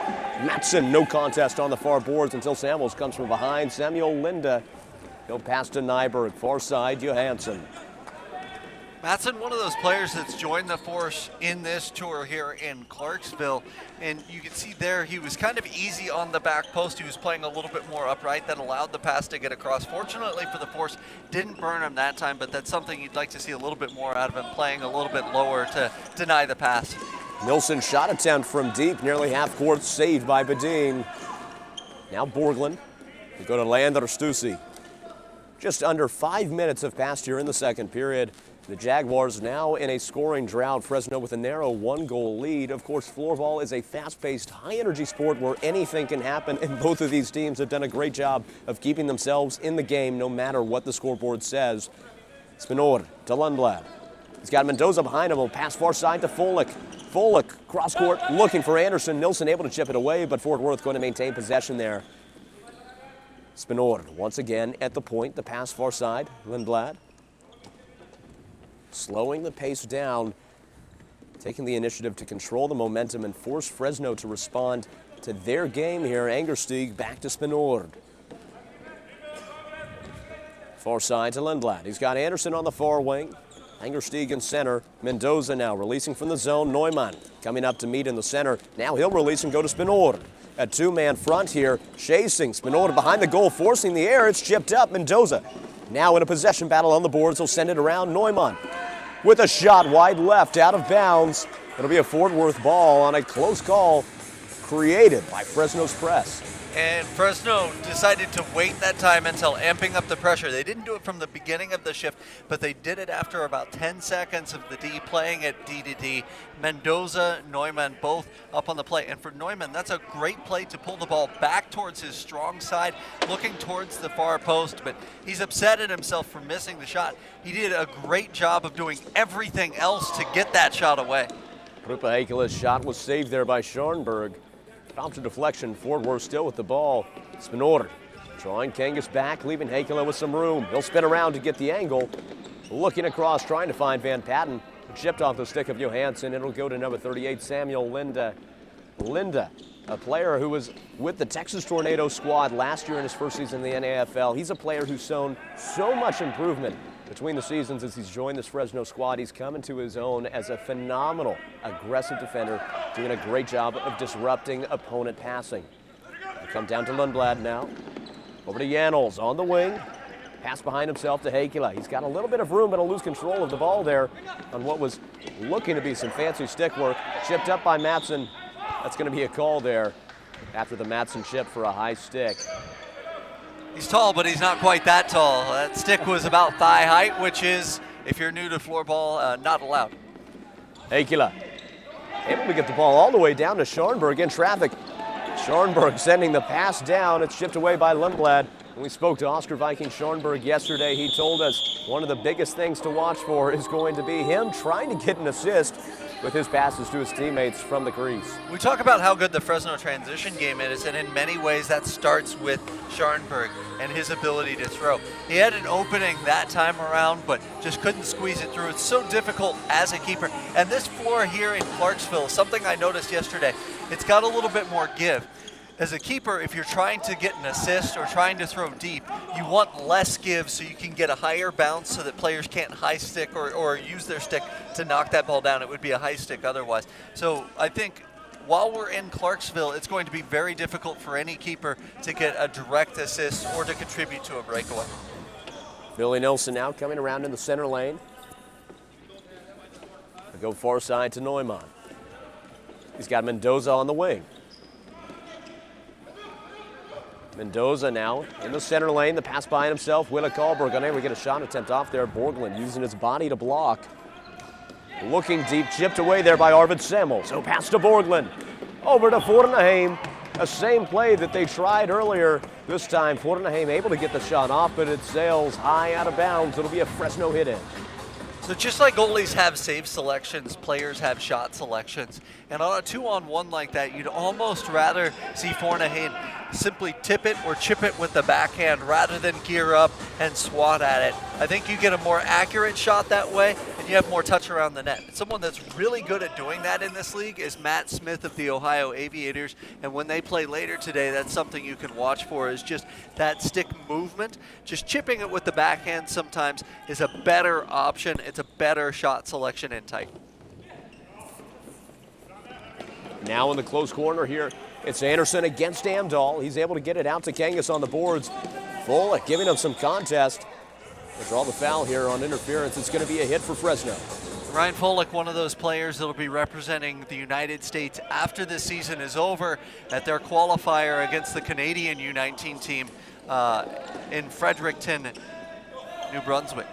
Matson, no contest on the far boards until Samuels comes from behind. Samuel Linda, go past to Nyberg, far side, Johansson. Matson, one of those players that's joined the Force in this tour here in Clarksville. And you can see there he was kind of easy on the back post. He was playing a little bit more upright. That allowed the pass to get across. Fortunately for the Force, didn't burn him that time, but that's something you'd like to see a little bit more out of him, playing a little bit lower to deny the pass. Nilsson shot attempt from deep, nearly half court, saved by Bedeen. Now Borglund. We go to Leander Stussy. Just under 5 minutes have passed here in the second period. The Jaguars now in a scoring drought. Fresno with a narrow 1-goal lead. Of course, floorball is a fast-paced, high-energy sport where anything can happen, and both of these teams have done a great job of keeping themselves in the game no matter what the scoreboard says. Spinor to Lundblad. He's got Mendoza behind him. He'll pass far side to Folick. Folick, cross-court, looking for Anderson. Nilsson able to chip it away, but Fort Worth going to maintain possession there. Spinor once again at the point. The pass far side. Lundblad. Slowing the pace down, taking the initiative to control the momentum and force Fresno to respond to their game here. Angersteig back to Spinord. Far side to Lundblad. He's got Anderson on the far wing. Angersteig in center. Mendoza now releasing from the zone. Neumann coming up to meet in the center. Now he'll release and go to Spinord. A two-man front here, chasing Spinord behind the goal, forcing the air. It's chipped up. Mendoza now in a possession battle on the boards. He'll send it around. Neumann with a shot wide left, out of bounds. It'll be a Fort Worth ball on a close call created by Fresno's press. And Fresno decided to wait that time until amping up the pressure. They didn't do it from the beginning of the shift, but they did it after about 10 seconds of the D, playing at D to D. Mendoza, Neumann, both up on the play. And for Neumann, that's a great play to pull the ball back towards his strong side, looking towards the far post, but he's upset at himself for missing the shot. He did a great job of doing everything else to get that shot away. Rupa Heikkilä's shot was saved there by Scharnberg. Prompted deflection, Fort Worth still with the ball. Spinor drawing Kangas back, leaving Heikkilä with some room. He'll spin around to get the angle. Looking across, trying to find Van Patten. Chipped off the stick of Johansson. It'll go to number 38, Samuel Linda. Linda, a player who was with the Texas Tornado squad last year in his first season in the NAFL. He's a player who's shown so much improvement between the seasons as he's joined this Fresno squad. He's come into his own as a phenomenal, aggressive defender, doing a great job of disrupting opponent passing. They come down to Lundblad now. Over to Janels on the wing. Pass behind himself to Heikkilä. He's got a little bit of room, but he'll lose control of the ball there on what was looking to be some fancy stick work. Chipped up by Matson. That's going to be a call there after the Matson chip for a high stick. He's tall, but he's not quite that tall. That stick was about thigh height, which is, if you're new to floorball, not allowed. Heikkilä able to get the ball all the way down to Scharnberg in traffic. Scharnberg sending the pass down. It's chipped away by Lundblad. When we spoke to Oscar Viking Scharnberg yesterday, he told us one of the biggest things to watch for is going to be him trying to get an assist with his passes to his teammates from the crease. We talk about how good the Fresno transition game is, and in many ways that starts with Scharnberg and his ability to throw. He had an opening that time around, but just couldn't squeeze it through. It's so difficult as a keeper. And this floor here in Clarksville, something I noticed yesterday, it's got a little bit more give. As a keeper, if you're trying to get an assist or trying to throw deep, you want less give so you can get a higher bounce so that players can't high stick or use their stick to knock that ball down. It would be a high stick otherwise. So I think while we're in Clarksville, it's going to be very difficult for any keeper to get a direct assist or to contribute to a breakaway. Billy Nilsson now coming around in the center lane. Go far side to Neumann. He's got Mendoza on the wing. Mendoza now in the center lane. The pass by himself. Willa Karlberg unable to get a shot attempt off there. Borglund using his body to block. Looking deep, chipped away there by Arvid Semmel. So pass to Borglund. Over to Fortenheim. A same play that they tried earlier. This time Fortenheim able to get the shot off, but it sails high out of bounds. It'll be a Fresno hit in. So just like goalies have save selections, players have shot selections. And on a 2-on-1 like that, you'd almost rather see Fortenheim simply tip it or chip it with the backhand rather than gear up and swat at it. I think you get a more accurate shot that way, and you have more touch around the net. Someone that's really good at doing that in this league is Matt Smith of the Ohio Aviators, and when they play later today, that's something you can watch for, is just that stick movement. Just chipping it with the backhand sometimes is a better option. It's a better shot selection in tight. Now in the close corner here, it's Anderson against Amdahl. He's able to get it out to Kangas on the boards. Folick giving him some contest. They draw the foul here on interference. It's going to be a hit for Fresno. Ryan Folick, one of those players that will be representing the United States after this season is over at their qualifier against the Canadian U19 team in Fredericton, New Brunswick.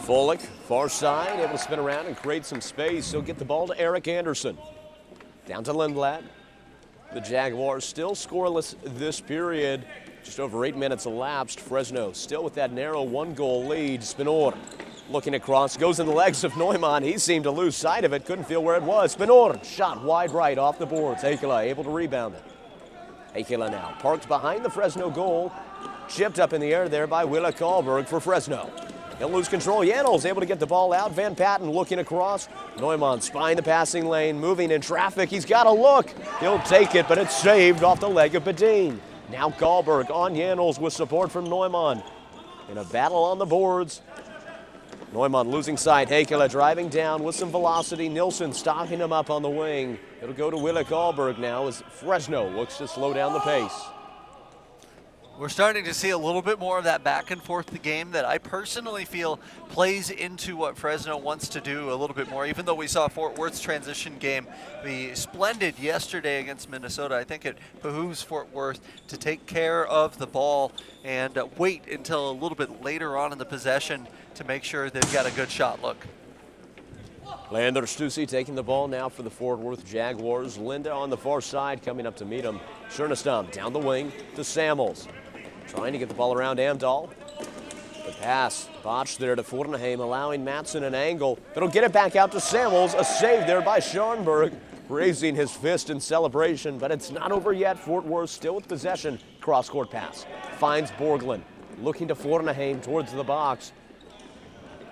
Folick, far side, able to spin around and create some space. He'll get the ball to Eric Anderson. Down to Lindblad. The Jaguars still scoreless this period. Just over 8 minutes elapsed. Fresno still with that narrow 1-goal lead. Spinor looking across, goes in the legs of Neumann. He seemed to lose sight of it, couldn't feel where it was. Spinor shot wide right off the boards. Heikkila able to rebound it. Heikkila now parked behind the Fresno goal. Chipped up in the air there by Willa Karlberg for Fresno. He'll lose control. Janel's able to get the ball out. Van Patten looking across. Neumann spying the passing lane, moving in traffic. He's got a look. He'll take it, but it's saved off the leg of Badin. Now Karlberg on Janel's with support from Neumann. In a battle on the boards. Neumann losing sight. Heikkila driving down with some velocity. Nilsson stopping him up on the wing. It'll go to Willa Karlberg now as Fresno looks to slow down the pace. We're starting to see a little bit more of that back and forth the game that I personally feel plays into what Fresno wants to do a little bit more. Even though we saw Fort Worth's transition game be splendid yesterday against Minnesota, I think it behooves Fort Worth to take care of the ball and wait until a little bit later on in the possession to make sure they've got a good shot look. Leander Stussy taking the ball now for the Fort Worth Jaguars. Linda on the far side coming up to meet him. Schernestam down the wing to Samuels. Trying to get the ball around Amdahl. The pass botched there to Fortenheim, allowing Matson an angle. It'll get it back out to Samuels. A save there by Scharnberg, raising his fist in celebration, but it's not over yet. Fort Worth still with possession. Cross-court pass. Finds Borglund, looking to Fortenheim towards the box.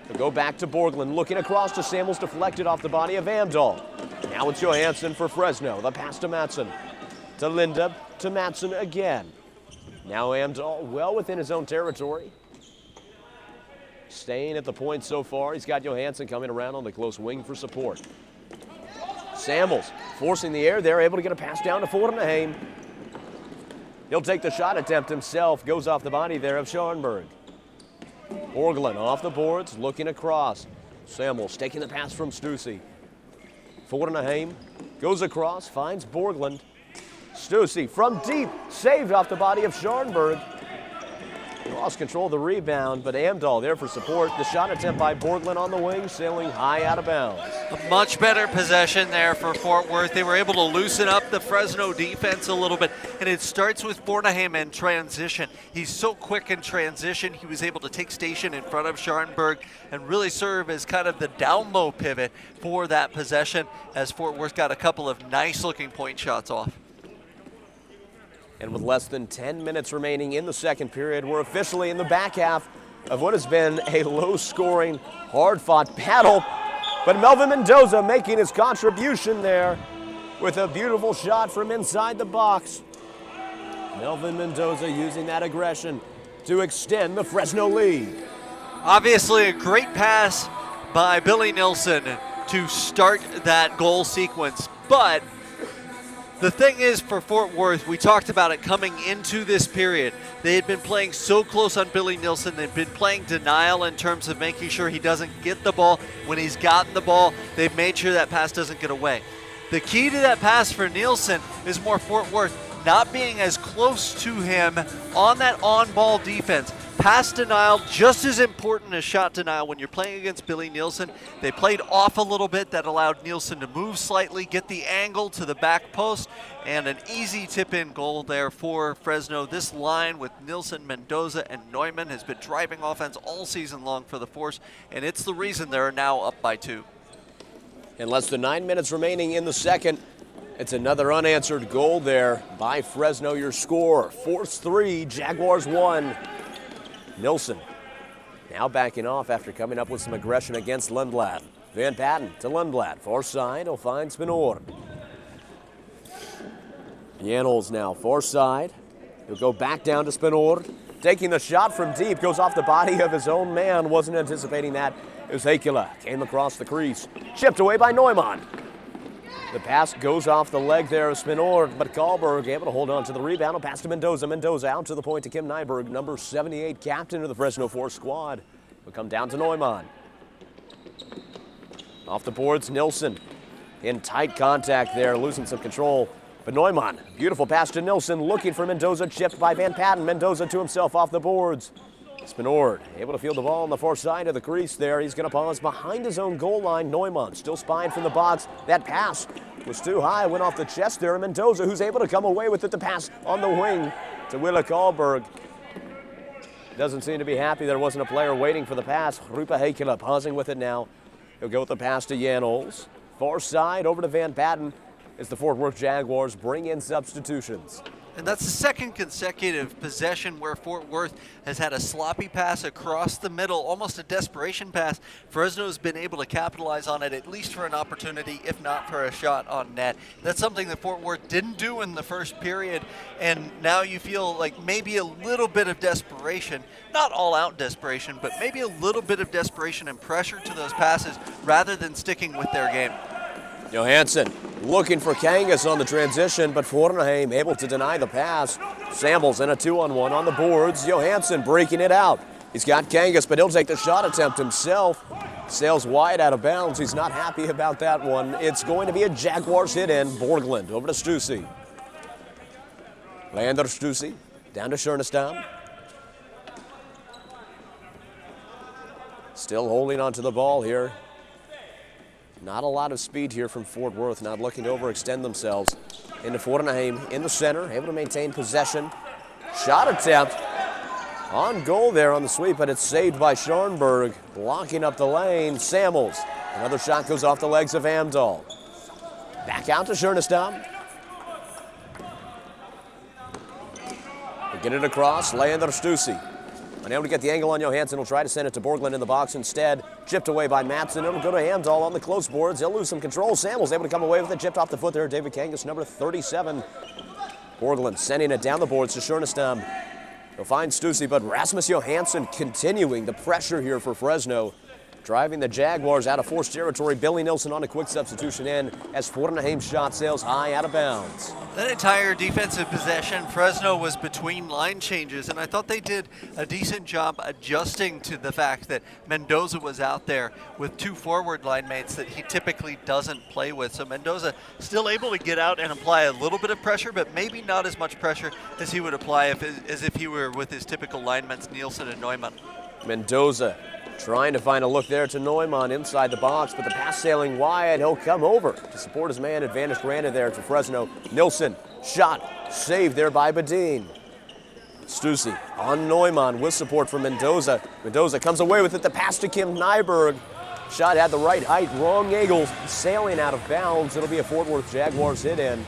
They'll go back to Borglund, looking across to Samuels, deflected off the body of Amdahl. Now it's Johansson for Fresno. The pass to Matson. To Linda, to Matson again. Now Amdahl well within his own territory. Staying at the point so far. He's got Johansson coming around on the close wing for support. Samuels forcing the air there, able to get a pass down to Fortenheim. He'll take the shot attempt himself. Goes off the body there of Scharnberg. Borglund off the boards, looking across. Samuels taking the pass from Stussy. Fortenheim goes across, finds Borglund. Stussy from deep, saved off the body of Scharnberg. Lost control of the rebound, but Amdahl there for support. The shot attempt by Borglund on the wing, sailing high out of bounds. A much better possession there for Fort Worth. They were able to loosen up the Fresno defense a little bit, and it starts with Fortenheim in transition. He's so quick in transition. He was able to take station in front of Scharnberg and really serve as kind of the down low pivot for that possession as Fort Worth got a couple of nice looking point shots off. And with less than 10 minutes remaining in the second period, we're officially in the back half of what has been a low-scoring, hard-fought battle. But Melvin Mendoza making his contribution there with a beautiful shot from inside the box. Melvin Mendoza using that aggression to extend the Fresno lead. Obviously a great pass by Billy Nilsson to start that goal sequence, but The thing is, for Fort Worth, we talked about it coming into this period. They had been playing so close on Billy Nielsen. They've been playing denial in terms of making sure he doesn't get the ball. When he's gotten the ball, they've made sure that pass doesn't get away. The key to that pass for Nielsen is more Fort Worth not being as close to him on that on-ball defense. Pass denial, just as important as shot denial. When you're playing against Billy Nielsen, they played off a little bit. That allowed Nielsen to move slightly, get the angle to the back post, and an easy tip-in goal there for Fresno. This line with Nielsen, Mendoza, and Neumann has been driving offense all season long for the Force, and it's the reason they're now up by 2. In less than 9 minutes remaining in the second, it's another unanswered goal there by Fresno. Your score, Force 3, Jaguars 1. Nilsson now backing off after coming up with some aggression against Lundblad. Van Patten to Lundblad. Far side, he'll find Spinoor. Janels now far side. He'll go back down to Spinoor. Taking the shot from deep, goes off the body of his own man. Wasn't anticipating that. It was Heikkila. Came across the crease. Chipped away by Neumann. The pass goes off the leg there of Spinoor, but Karlberg able to hold on to the rebound. A pass to Mendoza. Mendoza out to the point to Kim Nyberg, number 78, captain of the Fresno Force squad. Will come down to Neumann. Off the boards, Nilsson in tight contact there, losing some control. But Neumann, beautiful pass to Nilsson, looking for Mendoza, chipped by Van Patten. Mendoza to himself off the boards. Spinoor able to field the ball on the far side of the crease there. He's going to pause behind his own goal line. Neumann still spying from the box. That pass was too high, went off the chest there. Mendoza, who's able to come away with it. The pass on the wing to Wille Karlberg. Doesn't seem to be happy there wasn't a player waiting for the pass. Rupa Heikkila pausing with it now. He'll go with the pass to Janels. Far side over to Van Patten as the Fort Worth Jaguars bring in substitutions. And that's the second consecutive possession where Fort Worth has had a sloppy pass across the middle, almost a desperation pass. Fresno's been able to capitalize on it, at least for an opportunity, if not for a shot on net. That's something that Fort Worth didn't do in the first period, and now you feel like maybe a little bit of desperation, not all-out desperation, but maybe a little bit of desperation and pressure to those passes rather than sticking with their game. Johansson looking for Kangas on the transition, but Fornheim able to deny the pass. Samuels in a 2-on-1 on the boards. Johansson breaking it out. He's got Kangas, but he'll take the shot attempt himself. Sails wide out of bounds. He's not happy about that one. It's going to be a Jaguars hit in. Borgland over to Stussy. Leander Stussy down to Schernestam. Still holding onto the ball here. Not a lot of speed here from Fort Worth, not looking to overextend themselves. Into Fornheim in the center, able to maintain possession. Shot attempt on goal there on the sweep, but it's saved by Scharnberg, blocking up the lane. Samuels, another shot goes off the legs of Amdahl. Back out to Schernestam. They get it across, Leander Stussy. Unable to get the angle on Johansson, will try to send it to Borgland in the box instead. Chipped away by Matson. It'll go to Amdahl on the close boards. They'll lose some control. Samuels able to come away with it. Chipped off the foot there. David Kangas, number 37. Borgland sending it down the boards to Schernestam. They'll find Stussy, but Rasmus Johansson continuing the pressure here for Fresno. Driving the Jaguars out of forced territory. Billy Nilsson on a quick substitution in as Fornheim's shot sails high out of bounds. That entire defensive possession, Fresno was between line changes, and I thought they did a decent job adjusting to the fact that Mendoza was out there with 2 forward line mates that he typically doesn't play with. So Mendoza still able to get out and apply a little bit of pressure, but maybe not as much pressure as he would apply as if he were with his typical linemates, Nielsen and Neumann. Mendoza trying to find a look there to Neumann inside the box, but the pass sailing wide. He'll come over to support his man. Advantage granted there to Fresno. Nilsson, shot, saved there by Badin. Stussy on Neumann with support from Mendoza. Mendoza comes away with it. The pass to Kim Nyberg. Shot had the right height, wrong angle, sailing out of bounds. It'll be a Fort Worth Jaguars hit in.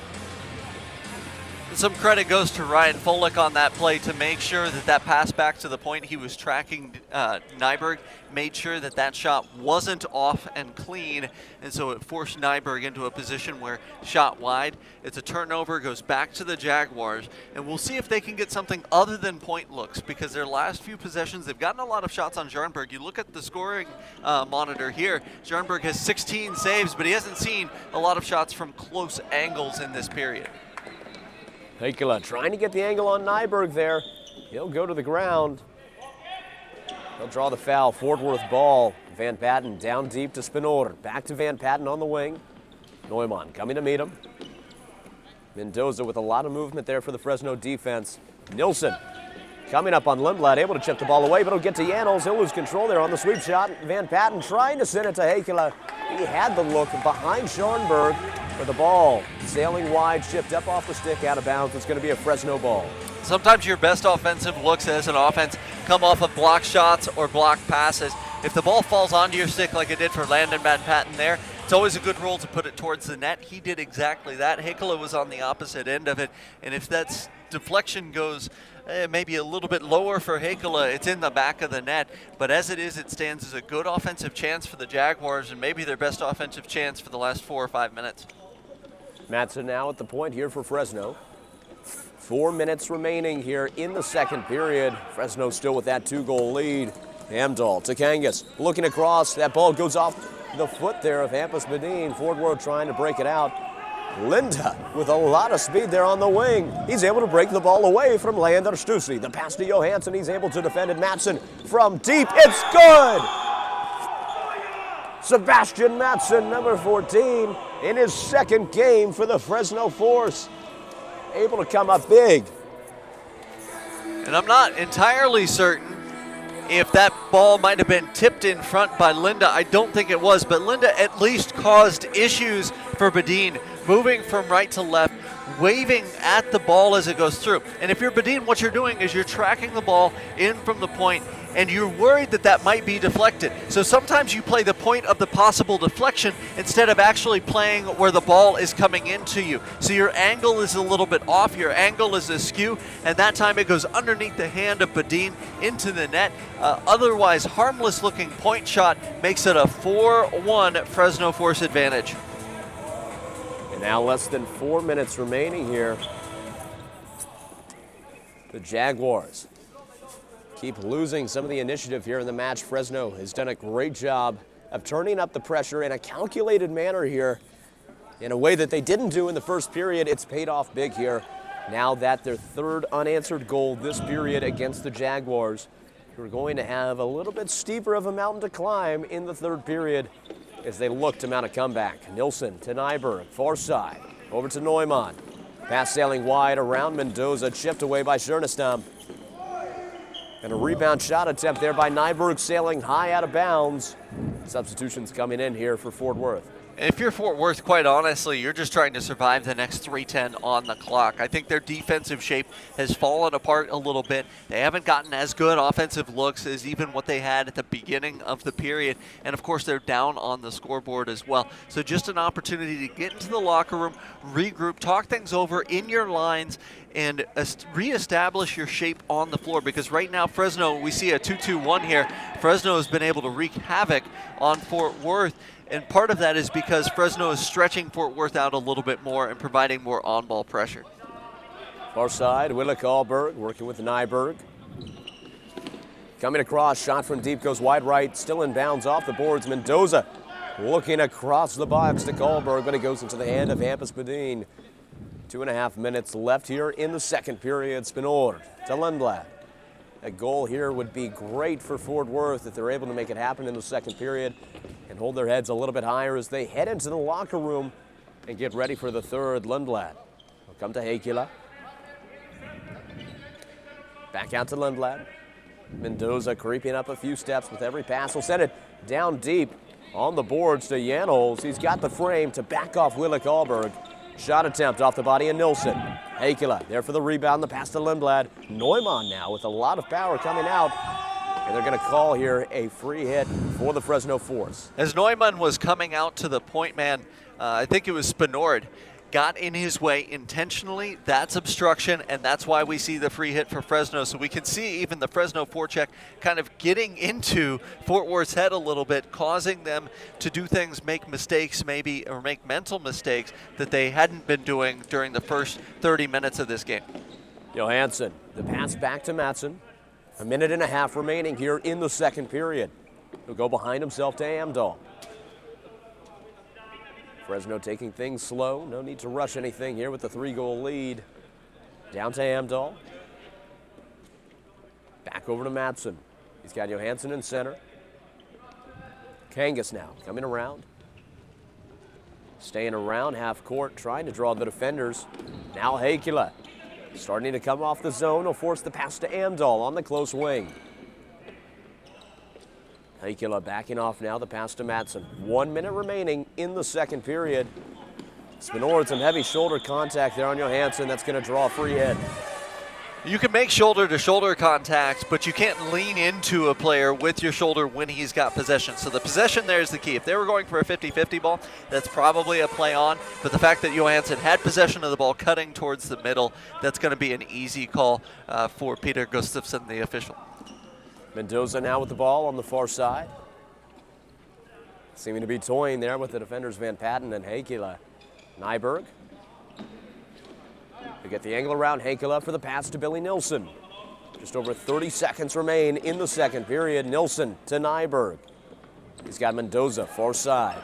Some credit goes to Ryan Folick on that play to make sure that that pass back to the point he was tracking Nyberg, made sure that that shot wasn't off and clean, and so it forced Nyberg into a position where shot wide. It's a turnover, goes back to the Jaguars, and we'll see if they can get something other than point looks, because their last few possessions, they've gotten a lot of shots on Jarnberg. You look at the scoring monitor here, Jarnberg has 16 saves, but he hasn't seen a lot of shots from close angles in this period. Heikkila trying to get the angle on Nyberg there. He'll go to the ground. He'll draw the foul. Fort Worth ball. Van Patten down deep to Spinor. Back to Van Patten on the wing. Neumann coming to meet him. Mendoza with a lot of movement there for the Fresno defense. Nilsson coming up on Lindblad, able to chip the ball away, but it'll get to Janos. He'll lose control there on the sweep shot. Van Patten trying to send it to Heikkila. He had the look behind Scharnberg for the ball. Sailing wide, chipped up off the stick, out of bounds. It's going to be a Fresno ball. Sometimes your best offensive looks as an offense come off of block shots or block passes. If the ball falls onto your stick like it did for Landon Van Patten there, it's always a good rule to put it towards the net. He did exactly that. Heikkila was on the opposite end of it, and if that deflection goes maybe a little bit lower for Heikkila, it's in the back of the net. But as it is, it stands as a good offensive chance for the Jaguars, and maybe their best offensive chance for the last 4 or 5 minutes. Matson now at the point here for Fresno. 4 minutes remaining here in the second period. Fresno still with that 2-goal lead. Amdahl to Kangas, looking across. That ball goes off the foot there of Hampus Bedin. Fort Worth trying to break it out. Linda with a lot of speed there on the wing. He's able to break the ball away from Leander Stussy. The pass to Johansson. He's able to defend it. Matson from deep. It's good! Sebastian Matson, number 14, in his second game for the Fresno Force. Able to come up big. And I'm not entirely certain if that ball might have been tipped in front by Linda. I don't think it was, but Linda at least caused issues for Bedin, moving from right to left, waving at the ball as it goes through. And if you're Bedin, what you're doing is you're tracking the ball in from the point, and you're worried that that might be deflected. So sometimes you play the point of the possible deflection instead of actually playing where the ball is coming into you. So your angle is a little bit off, your angle is askew, and that time it goes underneath the hand of Bedin into the net. Otherwise, harmless looking point shot makes it a 4-1 Fresno Force advantage. And now less than 4 minutes remaining here. The Jaguars keep losing some of the initiative here in the match. Fresno has done a great job of turning up the pressure in a calculated manner here in a way that they didn't do in the first period. It's paid off big here. Now that their third unanswered goal this period against the Jaguars, we're going to have a little bit steeper of a mountain to climb in the third period as they look to mount a comeback. Nilsson to Nyberg, far side, over to Neumann. Pass sailing wide around Mendoza, chipped away by Schernestam. And a rebound shot attempt there by Nyberg, sailing high out of bounds. Substitutions coming in here for Fort Worth. If you're Fort Worth, quite honestly, you're just trying to survive the next 3:10 on the clock. I think their defensive shape has fallen apart a little bit. They haven't gotten as good offensive looks as even what they had at the beginning of the period. And of course, they're down on the scoreboard as well. So just an opportunity to get into the locker room, regroup, talk things over in your lines, and reestablish your shape on the floor. Because right now, Fresno, we see a 2-2-1 here. Fresno has been able to wreak havoc on Fort Worth. And part of that is because Fresno is stretching Fort Worth out a little bit more and providing more on-ball pressure. Far side, Willik Alberg working with Nyberg. Coming across, shot from deep, goes wide right, still in bounds off the boards. Mendoza looking across the box to Kahlberg, but it goes into the hand of Hampus Bedin. 2.5 minutes left here in the second period. Spinor to Lundblad. A goal here would be great for Fort Worth if they're able to make it happen in the second period and hold their heads a little bit higher as they head into the locker room and get ready for the third. Lundblad will come to Heikkila. Back out to Lundblad. Mendoza creeping up a few steps with every pass. Will send it down deep on the boards to Janos. He's got the frame to back off Willik Alberg. Shot attempt off the body of Nilsson. Heikkila there for the rebound, the pass to Lundblad. Neumann now with a lot of power coming out. And they're going to call here a free hit for the Fresno Force. As Neumann was coming out to the point man, I think it was Spinord, got in his way intentionally. That's obstruction, and that's why we see the free hit for Fresno. So we can see even the Fresno forecheck kind of getting into Fort Worth's head a little bit, causing them to do things, make mistakes maybe, or make mental mistakes that they hadn't been doing during the first 30 minutes of this game. Johansson, the pass back to Matson. A minute and a half remaining here in the second period. He'll go behind himself to Amdahl. Fresno taking things slow. No need to rush anything here with the 3-goal lead. Down to Amdahl. Back over to Matson. He's got Johansson in center. Kangas now coming around. Staying around half court, trying to draw the defenders. Now Heikkilä starting to come off the zone. He'll force the pass to Amdahl on the close wing. Heikkilä backing off now, the pass to Matson. 1 minute remaining in the second period. Spinor, some heavy shoulder contact there on Johansson. That's going to draw a free hit. You can make shoulder-to-shoulder contact, but you can't lean into a player with your shoulder when he's got possession. So the possession there is the key. If they were going for a 50-50 ball, that's probably a play on. But the fact that Johansson had possession of the ball cutting towards the middle, that's going to be an easy call for Peter Gustafsson, the official. Mendoza now with the ball on the far side. Seeming to be toying there with the defenders Van Patten and Heikkilä. Nyberg. They get the angle around Heikkilä for the pass to Billy Nilsson. Just over 30 seconds remain in the second period. Nilsson to Nyberg. He's got Mendoza far side.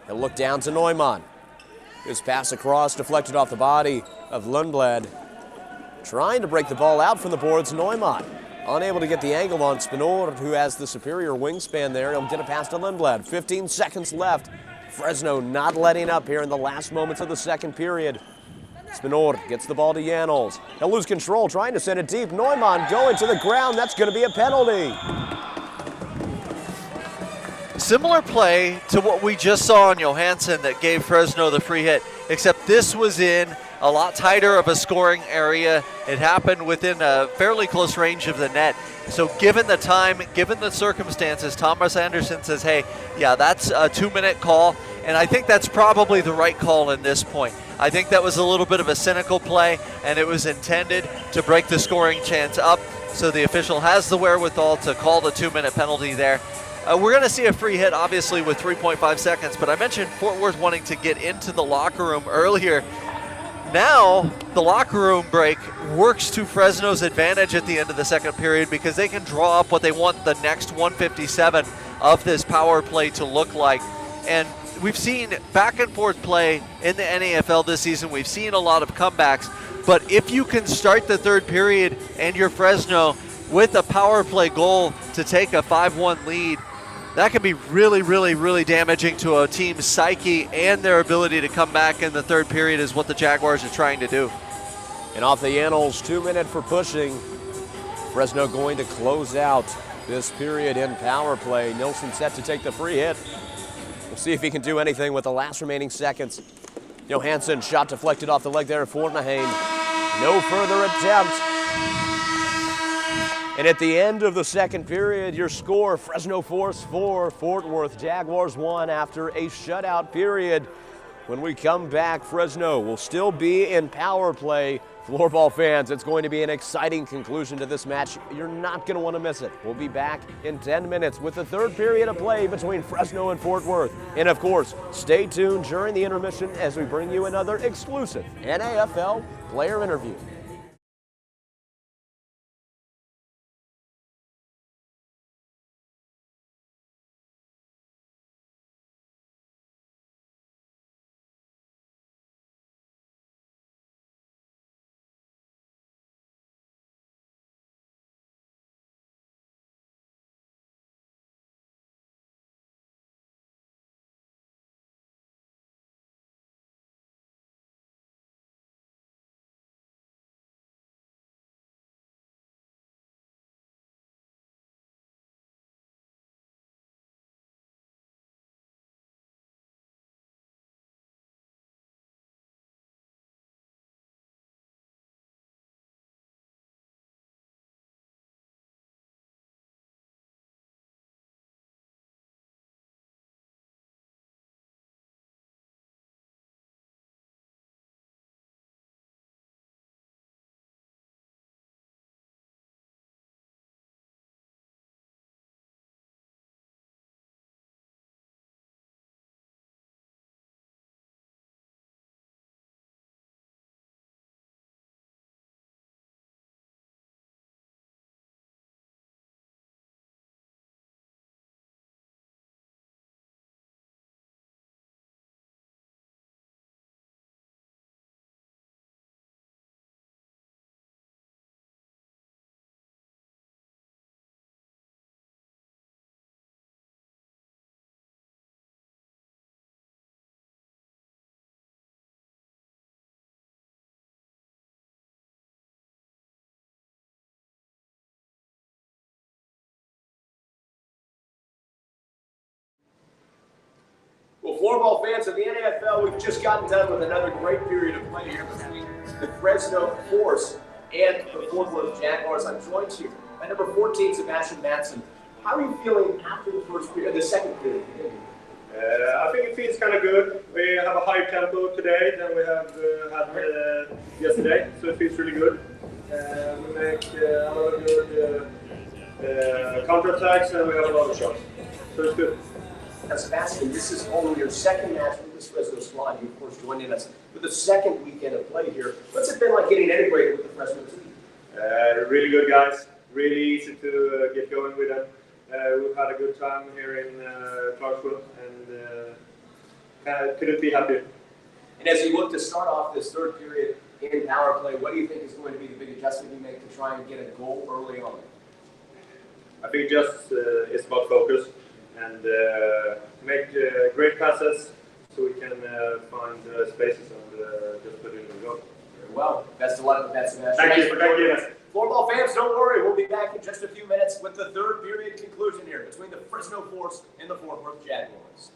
He'll look down to Neumann. His pass across deflected off the body of Lundblad. Trying to break the ball out from the boards, Neumann. Unable to get the angle on Spinor, who has the superior wingspan there. He'll get a pass to Lundblad. 15 seconds left. Fresno not letting up here in the last moments of the second period. Spinor gets the ball to Janols. He'll lose control, trying to send it deep. Neumann going to the ground. That's going to be a penalty. Similar play to what we just saw on Johansson that gave Fresno the free hit, except this was in a lot tighter of a scoring area. It happened within a fairly close range of the net. So given the time, given the circumstances, Thomas Anderson says, hey, yeah, that's a 2-minute call. And I think that's probably the right call in this point. I think that was a little bit of a cynical play, and it was intended to break the scoring chance up. So the official has the wherewithal to call the 2-minute penalty there. We're going to see a free hit, obviously, with 3.5 seconds. But I mentioned Fort Worth wanting to get into the locker room earlier. Now, the locker room break works to Fresno's advantage at the end of the second period because they can draw up what they want the next 157 of this power play to look like. And we've seen back and forth play in the NAFL this season. We've seen a lot of comebacks. But if you can start the third period and you're Fresno with a power play goal to take a 5-1 lead, that can be really, really, really damaging to a team's psyche, and their ability to come back in the third period is what the Jaguars are trying to do. And off the Janols, 2 minute for pushing. Fresno going to close out this period in power play. Nilsson set to take the free hit. We'll see if he can do anything with the last remaining seconds. Johansson, shot deflected off the leg there for Naheem. No further attempt. And at the end of the second period, your score, Fresno Force 4, Fort Worth Jaguars 1 after a shutout period. When we come back, Fresno will still be in power play. Floorball fans, it's going to be an exciting conclusion to this match. You're not going to want to miss it. We'll be back in 10 minutes with the third period of play between Fresno and Fort Worth. And of course, stay tuned during the intermission as we bring you another exclusive NAFL player interview. Floorball fans of the NFL, we've just gotten done with another great period of play here between the Fresno Force and the Fort Worth Jaguars. I'm joined here by number 14, Sebastian Madsen. How are you feeling after the first period, the second period? I think it feels kind of good. We have a higher tempo today than we have had yesterday, so it feels really good. We make a lot of good counter-attacks and we have a lot of shots, so it's good. Now, Sebastian, this is only your second match with this Fresno squad. You, of course, joining us for the second weekend of play here. What's it been like getting integrated with the Fresno team? Really good guys. Really easy to get going with them. We've had a good time here in Clarksville and couldn't be happier. And as you look to start off this third period in power play, what do you think is going to be the big adjustment you make to try and get a goal early on? I think just it's about focus and make great passes so we can find spaces and just put in the goal. Very well. Best of luck with that, Sebastian. Thank you. Thank you. Floorball fans, don't worry. We'll be back in just a few minutes with the third period conclusion here between the Fresno Force and the Fort Worth Jaguars.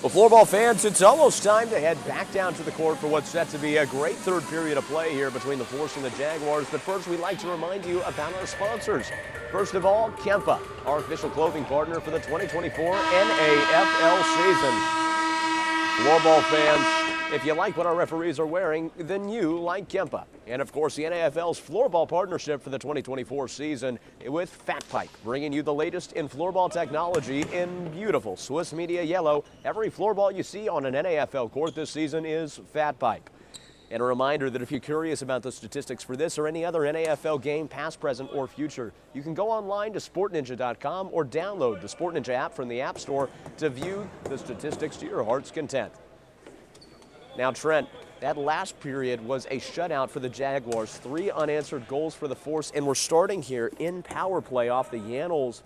Well, Floorball fans, it's almost time to head back down to the court for what's set to be a great third period of play here between the Force and the Jaguars. But first, we'd like to remind you about our sponsors. First of all, Kempa, our official clothing partner for the 2024 NAFL season. Floorball fans, if you like what our referees are wearing, then you like Kempa. And of course, the NAFL's Floorball partnership for the 2024 season with Fat Pipe, bringing you the latest in floorball technology in beautiful Swiss media yellow. Every floorball you see on an NAFL court this season is Fat Pipe. And a reminder that if you're curious about the statistics for this or any other NAFL game, past, present, or future, you can go online to sportninja.com or download the Sport Ninja app from the App Store to view the statistics to your heart's content. Now, Trent, that last period was a shutout for the Jaguars. 3 unanswered goals for the Force, and we're starting here in power play off the Yannels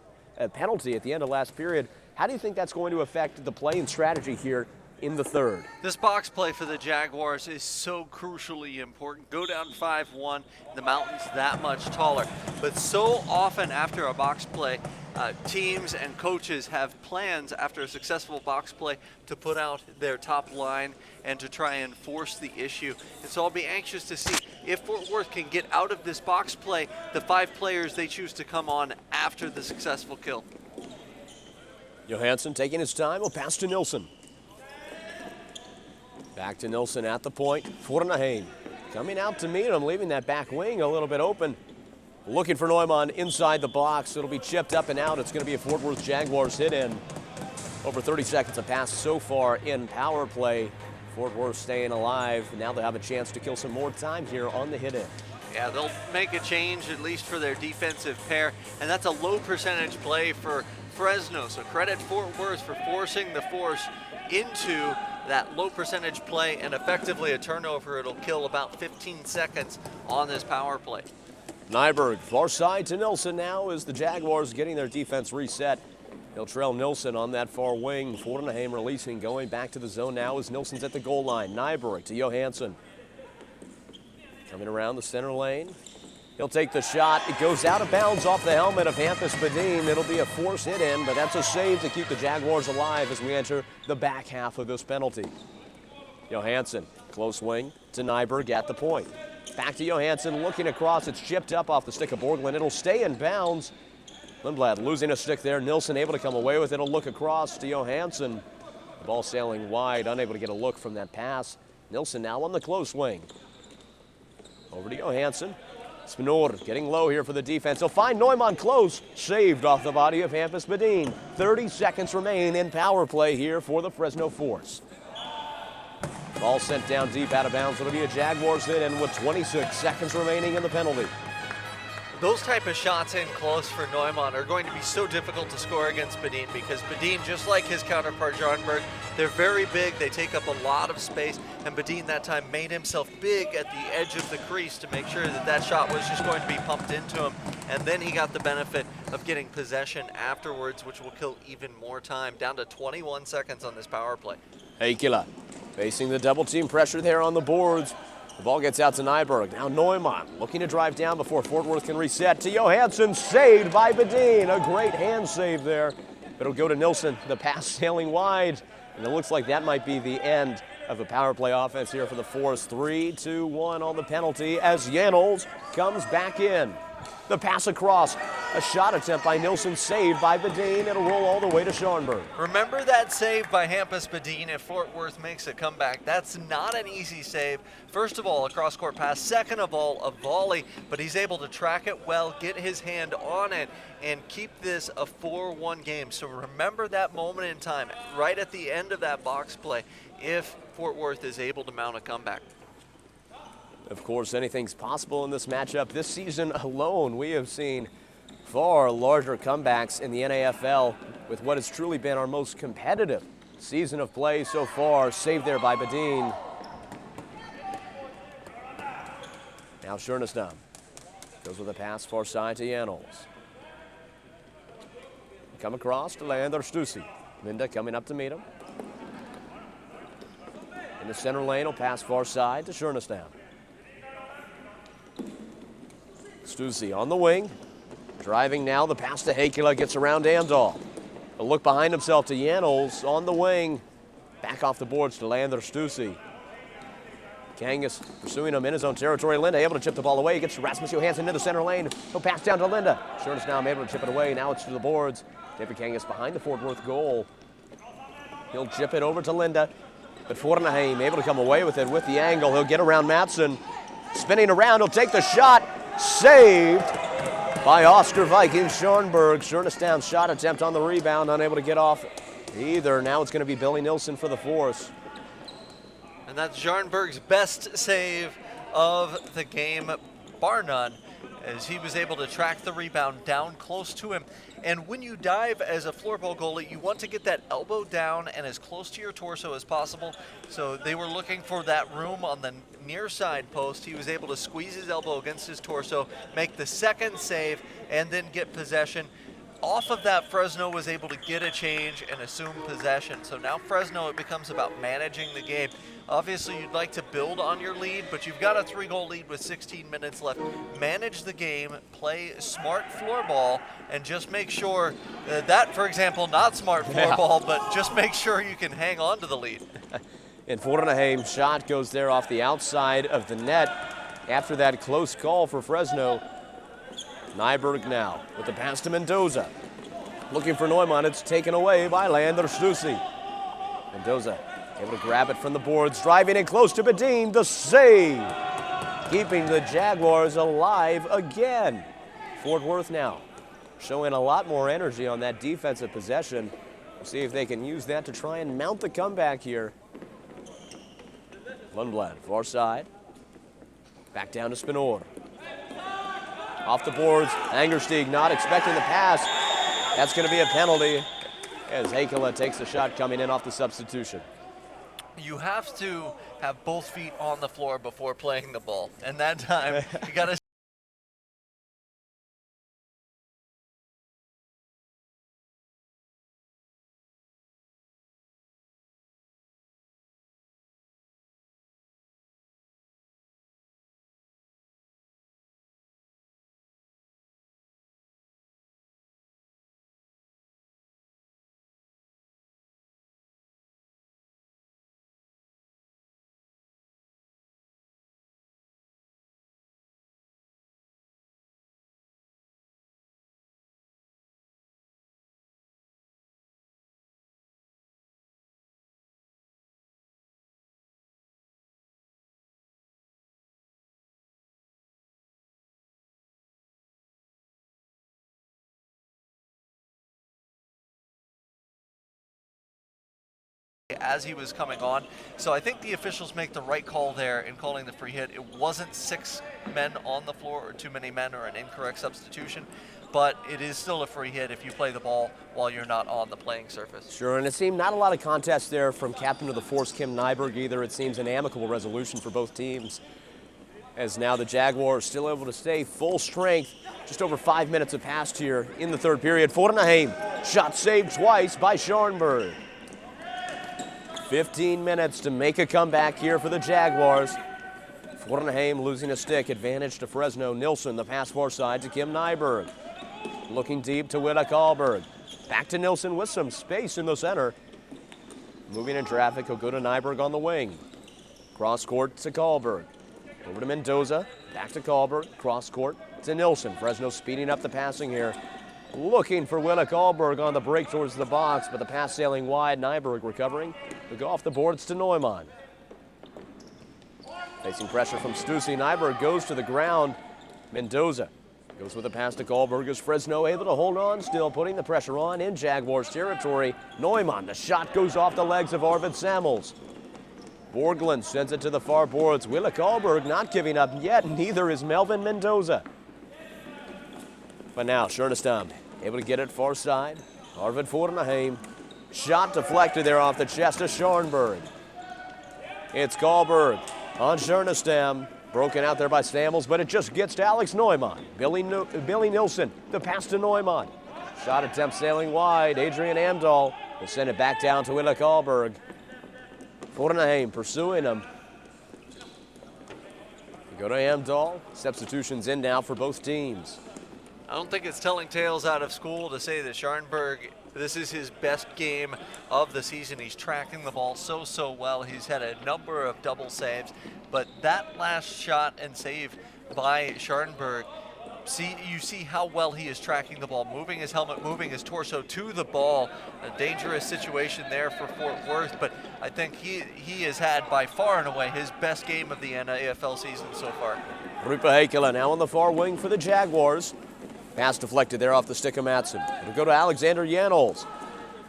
penalty at the end of last period. How do you think that's going to affect the play and strategy here in the third? This box play for the Jaguars is so crucially important. Go down 5-1, the mountain's that much taller. But so often after a box play, teams and coaches have plans after a successful box play to put out their top line and to try and force the issue. And so I'll be anxious to see if Fort Worth can get out of this box play the 5 players they choose to come on after the successful kill. Johansson taking his time, will pass to Nilsson. Back to Nilsson at the point. Fornaheim coming out to meet him, leaving that back wing a little bit open. Looking for Neumann inside the box. It'll be chipped up and out. It's going to be a Fort Worth Jaguars hit in. Over 30 seconds of pass so far in power play. Fort Worth staying alive. Now they'll have a chance to kill some more time here on the hit in. Yeah, they'll make a change at least for their defensive pair, and that's a low percentage play for Fresno. So credit Fort Worth for forcing the Force into that low percentage play and effectively a turnover. It'll kill about 15 seconds on this power play. Nyberg, far side to Nilsson now as the Jaguars getting their defense reset. They'll trail Nilsson on that far wing. Fornaheim releasing, going back to the zone now as Nilsson's at the goal line. Nyberg to Johansson. Coming around the center lane. He'll take the shot. It goes out of bounds off the helmet of Hampus Badin. It'll be a force hit in, but that's a save to keep the Jaguars alive as we enter the back half of this penalty. Johansson, close wing to Nyberg at the point. Back to Johansson, looking across. It's chipped up off the stick of Borglund. It'll stay in bounds. Lindblad losing a stick there. Nilsson able to come away with it. It'll look across to Johansson. The ball sailing wide, unable to get a look from that pass. Nilsson now on the close wing. Over to Johansson. Spinor getting low here for the defense. He'll find Neumann close. Saved off the body of Hampus Badin. 30 seconds remain in power play here for the Fresno Force. Ball sent down deep out of bounds. It'll be a Jaguars hit in with 26 seconds remaining in the penalty. Those type of shots in close for Neumann are going to be so difficult to score against Badin because Badin, just like his counterpart Jarnberg, they're very big, they take up a lot of space, and Badin that time made himself big at the edge of the crease to make sure that that shot was just going to be pumped into him, and then he got the benefit of getting possession afterwards, which will kill even more time, down to 21 seconds on this power play. Heikkilä facing the double team pressure there on the boards. The ball gets out to Nyberg. Now Neumann looking to drive down before Fort Worth can reset to Johansson. Saved by Badin. A great hand save there. But it'll go to Nilsson. The pass sailing wide. And it looks like that might be the end of the power play offense here for the Force. 3-2-1 on the penalty as Yannels comes back in. The pass across. A shot attempt by Nilsson, saved by Badin. It'll roll all the way to Scharnberg. Remember that save by Hampus Badin if Fort Worth makes a comeback. That's not an easy save. First of all, a cross-court pass. Second of all, a volley. But he's able to track it well, get his hand on it, and keep this a 4-1 game. So remember that moment in time, right at the end of that box play, if Fort Worth is able to mount a comeback. Of course, anything's possible in this matchup. This season alone, we have seen far larger comebacks in the NAFL with what has truly been our most competitive season of play so far. Saved there by Badin. Now Schernesdam goes with a pass far side to Yannels. Come across to Leander Stussy. Linda coming up to meet him. In the center lane, will pass far side to Schernesdam. Stussy on the wing. Driving now, the pass to Heikkilä gets around Andal. A look behind himself to Yannels on the wing. Back off the boards to Leander Stussy. Kangas pursuing him in his own territory. Linda able to chip the ball away. He gets Rasmus Johansson into the center lane. He'll pass down to Linda. Shortest now able to chip it away. Now it's to the boards. David Kangas behind the Fort Worth goal. He'll chip it over to Linda. But Fornaheim able to come away with it with the angle. He'll get around Matson. Spinning around, he'll take the shot. Saved by Oscar Viking Scharnberg. Schernestam's shot attempt on the rebound, unable to get off either. Now it's going to be Billy Nilsson for the force. And that's Scharnberg's best save of the game, bar none, as he was able to track the rebound down close to him. And when you dive as a floorball goalie, you want to get that elbow down and as close to your torso as possible. So they were looking for that room on the near side post. He was able to squeeze his elbow against his torso, make the second save, and then get possession. Off of that, Fresno was able to get a change and assume possession. So now Fresno, it becomes about managing the game. Obviously, you'd like to build on your lead, but you've got a 3-goal lead with 16 minutes left. Manage the game, play smart floorball, and just make sure that, for example, not smart floorball, but just make sure you can hang on to the lead. And Fornaheim's shot goes there off the outside of the net after that close call for Fresno. Nyberg now with the pass to Mendoza. Looking for Neumann. It's taken away by Leander Stussy. Mendoza able to grab it from the boards, driving in close to Bedin. The save, keeping the Jaguars alive again. Fort Worth now showing a lot more energy on that defensive possession. We'll see if they can use that to try and mount the comeback here. Lundblad, far side. Back down to Spinor. Off the boards, Angersteig not expecting the pass. That's going to be a penalty as Hakela takes the shot coming in off the substitution. You have to have both feet on the floor before playing the ball. And that time, you got to as he was coming on. So I think the officials make the right call there in calling the free hit. It wasn't 6 men on the floor or too many men or an incorrect substitution, but it is still a free hit if you play the ball while you're not on the playing surface. Sure, and it seemed not a lot of contest there from captain of the force, Kim Nyberg, either. It seems an amicable resolution for both teams, as now the Jaguars still able to stay full strength. Just over 5 minutes have passed here in the third period. Fornaheim, shot saved twice by Scharnberg. 15 minutes to make a comeback here for the Jaguars. Fornaheim losing a stick, advantage to Fresno. Nilsson, the pass far side to Kim Nyberg. Looking deep to Willa Karlberg. Back to Nilsson with some space in the center. Moving in traffic, he'll go to Nyberg on the wing. Cross court to Karlberg. Over to Mendoza, back to Karlberg, cross court to Nilsson. Fresno speeding up the passing here. Looking for Willa Karlberg on the break towards the box, but the pass sailing wide. Nyberg recovering. We go off the boards to Neumann. Facing pressure from Stussy. Nyberg goes to the ground. Mendoza goes with a pass to Karlberg as Fresno able to hold on still, putting the pressure on in Jaguars territory. Neumann, the shot goes off the legs of Arvid Samuels. Borglund sends it to the far boards. Willa Karlberg not giving up yet, neither is Melvin Mendoza. But now Schernestam able to get it far side. Arvid Fornaheim. Shot deflected there off the chest of Scharnberg. It's Karlberg on Schernestam. Broken out there by Samuels, but it just gets to Alex Neumann. Billy Nilsson, the pass to Neumann. Shot attempt sailing wide. Adrian Amdahl will send it back down to Willa Karlberg. Fornaheim pursuing him. We go to Amdahl. Substitutions in now for both teams. I don't think it's telling tales out of school to say that Scharnberg, this is his best game of the season. He's tracking the ball so well. He's had a number of double saves, but that last shot and save by Scharnberg, you see how well he is tracking the ball, moving his helmet, moving his torso to the ball. A dangerous situation there for Fort Worth, but I think he has had by far and away his best game of the AFL season so far. Rupa Heikkila now on the far wing for the Jaguars. Pass deflected there off the stick of Matson. It'll go to Alexander Janols.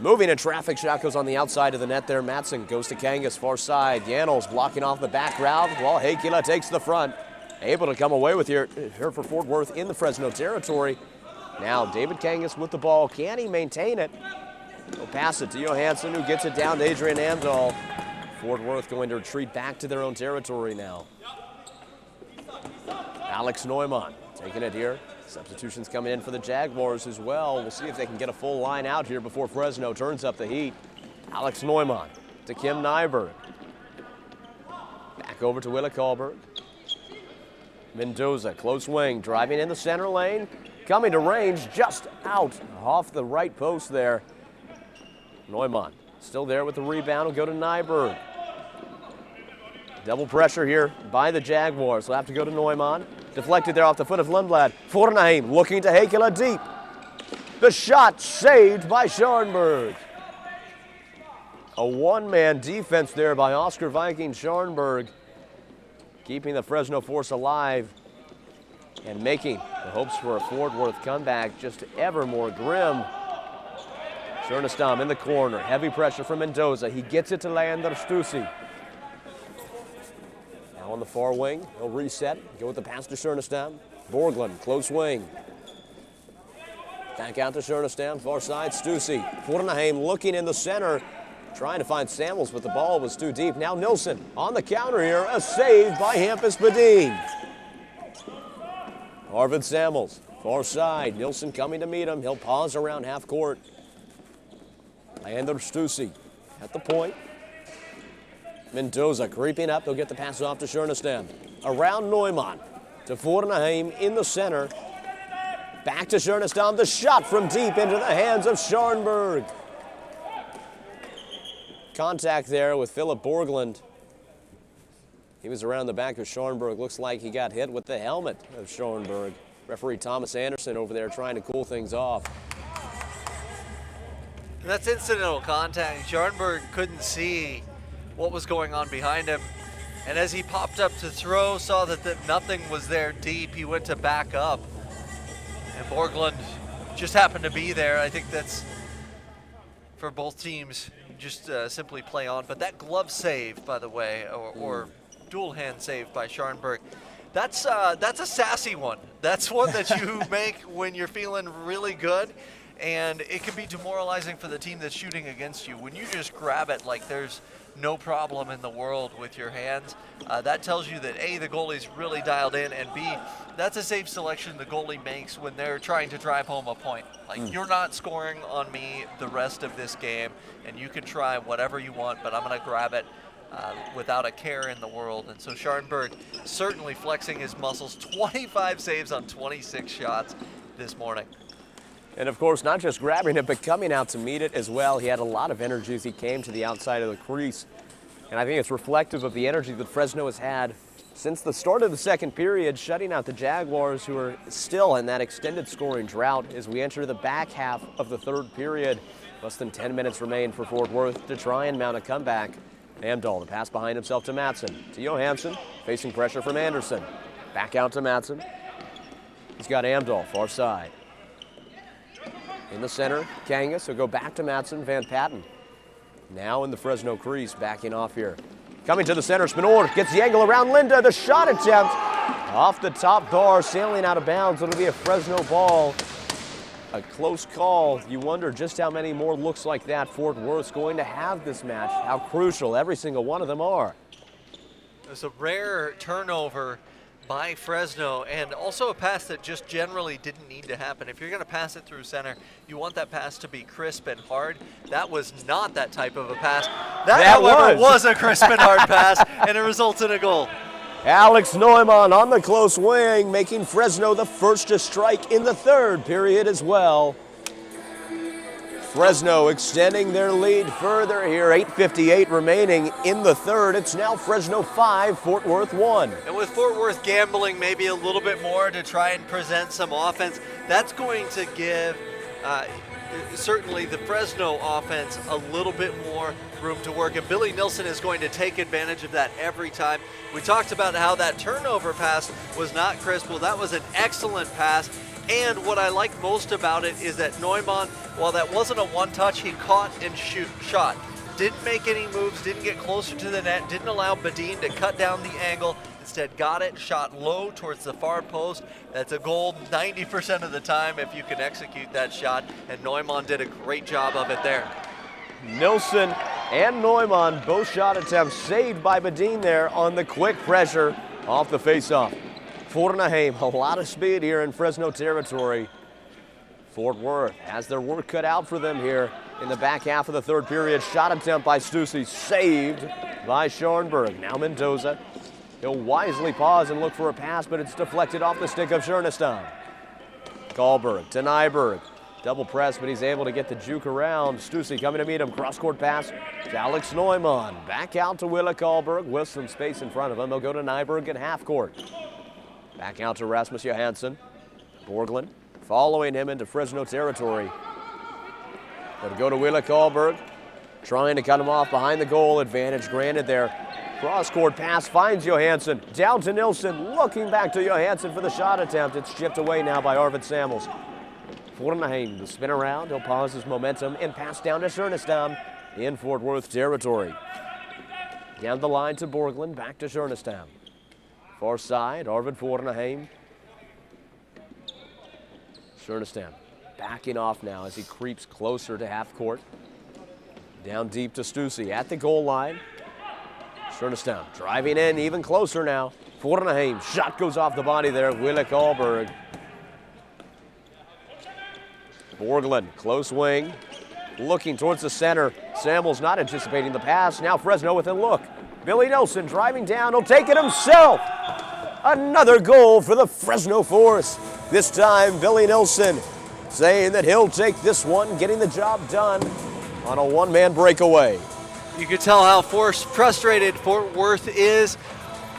Moving a traffic shot goes on the outside of the net there. Matson goes to Kangas, far side. Janols blocking off the back route while Heikkila takes the front. Able to come away with here for Fort Worth in the Fresno territory. Now David Kangas with the ball. Can he maintain it? He'll pass it to Johansson, who gets it down to Adrian Amdahl. Fort Worth going to retreat back to their own territory now. Alex Neumann taking it here. Substitutions coming in for the Jaguars as well. We'll see if they can get a full line out here before Fresno turns up the heat. Alex Neumann to Kim Nyberg. Back over to Willa Kahlberg. Mendoza, close wing, driving in the center lane. Coming to range, just out off the right post there. Neumann still there with the rebound. Will go to Nyberg. Double pressure here by the Jaguars. They'll have to go to Neumann. Deflected there off the foot of Lundblad. Fornheim looking to Heikkila deep. The shot saved by Scharnberg. A one-man defense there by Oscar Viking Scharnberg, keeping the Fresno force alive and making the hopes for a Fort Worth comeback just ever more grim. Chernestam in the corner. Heavy pressure from Mendoza. He gets it to Leander Stussy. Now on the far wing, he'll reset. Go with the pass to Chernestam. Borglund, close wing. Back out to Chernestam, far side, Stussy. Fornheim looking in the center, trying to find Samuels, but the ball was too deep. Now Nilsson on the counter here. A save by Hampus Badin. Arvid Samuels, far side. Nilsson coming to meet him. He'll pause around half court. Leander Stussy at the point. Mendoza creeping up. He'll get the pass off to Chernestam. Around Neumann to Fornheim in the center. Back to Chernestam. The shot from deep into the hands of Scharnberg. Contact there with Philip Borglund. He was around the back of Scharnberg. Looks like he got hit with the helmet of Scharnberg. Referee Thomas Anderson over there trying to cool things off. That's incidental contact. Scharnberg couldn't see what was going on behind him. And as he popped up to throw, saw that nothing was there deep. He went to back up. And Borglund just happened to be there. I think that's for both teams. Just simply play on. But that glove save, by the way, or dual hand save by Scharnberg, that's a sassy one. That's one that you make when you're feeling really good, and it can be demoralizing for the team that's shooting against you. When you just grab it like there's no problem in the world with your hands, that tells you that A, the goalie's really dialed in, and B, that's a safe selection the goalie makes when they're trying to drive home a point. Like, you're not scoring on me the rest of this game, and you can try whatever you want, but I'm going to grab it without a care in the world. And so Scharnberg certainly flexing his muscles. 25 saves on 26 shots this morning. And of course, not just grabbing it, but coming out to meet it as well. He had a lot of energy as he came to the outside of the crease. And I think it's reflective of the energy that Fresno has had since the start of the second period, shutting out the Jaguars, who are still in that extended scoring drought as we enter the back half of the third period. Less than 10 minutes remain for Fort Worth to try and mount a comeback. Amdahl, the pass behind himself to Matson. To Johansson, facing pressure from Anderson. Back out to Matson. He's got Amdahl, far side. In the center, Kangas will go back to Matson, Van Patten. Now in the Fresno crease, backing off here. Coming to the center, Spinor gets the angle around Linda. The shot attempt off the top bar, sailing out of bounds. It'll be a Fresno ball. A close call. You wonder just how many more looks like that Fort Worth's going to have this match. How crucial every single one of them are. It's a rare turnover by Fresno, and also a pass that just generally didn't need to happen. If you're going to pass it through center, you want that pass to be crisp and hard. That was not that type of a pass. That however, was a crisp and hard pass, and it results in a goal. Alex Neumann on the close wing, making Fresno the first to strike in the third period as well. Fresno extending their lead further here, 8:58 remaining in the third. It's now Fresno 5, Fort Worth 1. And with Fort Worth gambling maybe a little bit more to try and present some offense, that's going to give certainly the Fresno offense a little bit more room to work, and Billy Nilsson is going to take advantage of that every time. We talked about how that turnover pass was not crisp. Well, that was an excellent pass, and what I like most about it is that Neumann, while that wasn't a one-touch, he caught and shot. Didn't make any moves, didn't get closer to the net, didn't allow Badin to cut down the angle. Instead, got it, shot low towards the far post. That's a goal 90% of the time if you can execute that shot, and Neumann did a great job of it there. Nilsson and Neumann, both shot attempts saved by Badin there on the quick pressure off the faceoff. Fornaheim, a lot of speed here in Fresno territory. Fort Worth has their work cut out for them here in the back half of the third period. Shot attempt by Stussy, saved by Scharnberg. Now Mendoza. He'll wisely pause and look for a pass, but it's deflected off the stick of Schernestam. Kahlberg to Nyberg. Double press, but he's able to get the juke around. Stussy coming to meet him. Cross-court pass to Alex Neumann. Back out to Wille Kahlberg with some space in front of him. They'll go to Nyberg at half court. Back out to Rasmus Johansson. Borglund following him into Fresno territory. They'll go to Wille Kahlberg. Trying to cut him off behind the goal. Advantage granted there. Cross-court pass finds Johansson. Down to Nilsson. Looking back to Johansson for the shot attempt. It's chipped away now by Arvid Samuels. Fornaheim to spin around. He'll pause his momentum and pass down to Schernestam in Fort Worth territory. Down the line to Borglund. Back to Schernestam. Far side, Arvid Fornaheim. Schernestam backing off now as he creeps closer to half court. Down deep to Stussy at the goal line. Schernestam driving in even closer now. Fornaheim, shot goes off the body there. Wille Kahlberg. Borglund, close wing, looking towards the center. Samuels not anticipating the pass. Now Fresno with a look. Billy Nilsson driving down. He'll take it himself. Another goal for the Fresno Force. This time, Billy Nilsson saying that he'll take this one, getting the job done on a one-man breakaway. You can tell how frustrated Fort Worth is.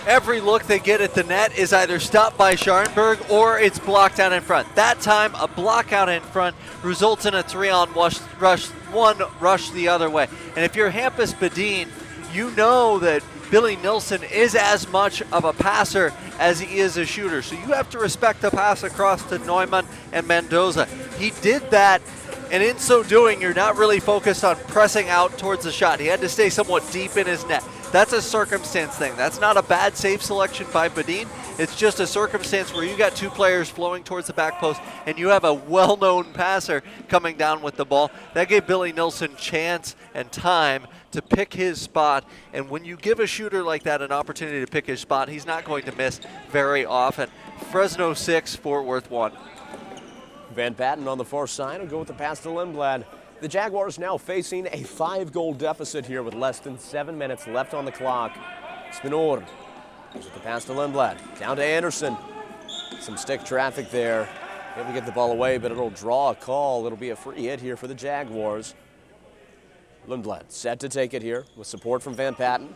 Every look they get at the net is either stopped by Scharnberg or it's blocked out in front. That time, a block out in front results in a 3-on rush, one rush the other way. And if you're Hampus Badin, you know that Billy Nilsson is as much of a passer as he is a shooter. So you have to respect the pass across to Neumann and Mendoza. He did that, and in so doing, you're not really focused on pressing out towards the shot. He had to stay somewhat deep in his net. That's a circumstance thing. That's not a bad save selection by Badin. It's just a circumstance where you got two players flowing towards the back post and you have a well-known passer coming down with the ball. That gave Billy Nilsson chance and time to pick his spot. And when you give a shooter like that an opportunity to pick his spot, he's not going to miss very often. Fresno 6, Fort Worth 1. Van Patten on the far side will go with the pass to Lindblad. The Jaguars now facing a 5-goal deficit here with less than 7 minutes left on the clock. Spinor with the pass to Lindblad. Down to Anderson. Some stick traffic there. Able to get the ball away, but it'll draw a call. It'll be a free hit here for the Jaguars. Lindblad set to take it here with support from Van Patten.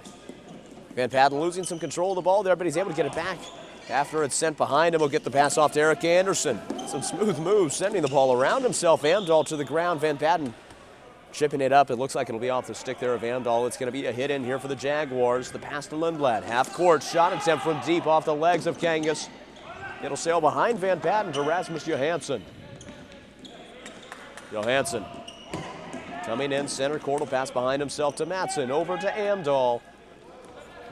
Van Patten losing some control of the ball there, but he's able to get it back. After it's sent behind him, he'll get the pass off to Eric Anderson. Some smooth moves, sending the ball around himself. Amdahl to the ground. Van Patten chipping it up. It looks like it'll be off the stick there of Amdahl. It's going to be a hit in here for the Jaguars. The pass to Lindblad. Half court shot attempt from deep off the legs of Kangas. It'll sail behind Van Patten to Rasmus Johansson. Johansson coming in center court. Will pass behind himself to Matson. Over to Amdahl.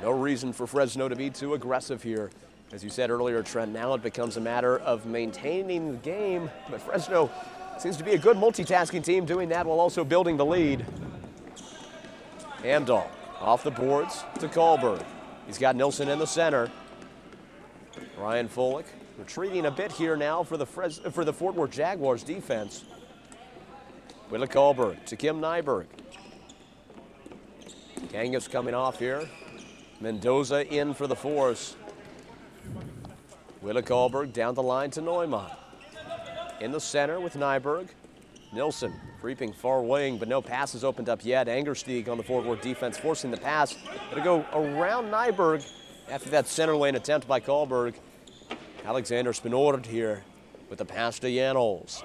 No reason for Fresno to be too aggressive here. As you said earlier, Trent, now it becomes a matter of maintaining the game, but Fresno seems to be a good multitasking team doing that while also building the lead. Amdahl off the boards to Kahlberg. He's got Nilsson in the center. Ryan Folek retreating a bit here now for the Fort Worth Jaguars defense. Wille Kahlberg to Kim Nyberg. Kangas coming off here. Mendoza in for the Force. Wille Karlberg down the line to Neumann. In the center with Nyberg. Nilsson creeping far wing, but no passes opened up yet. Angerstieg on the Fort Worth defense forcing the pass. It'll go around Nyberg after that center lane attempt by Karlberg. Alexander Spinord here with the pass to Janols.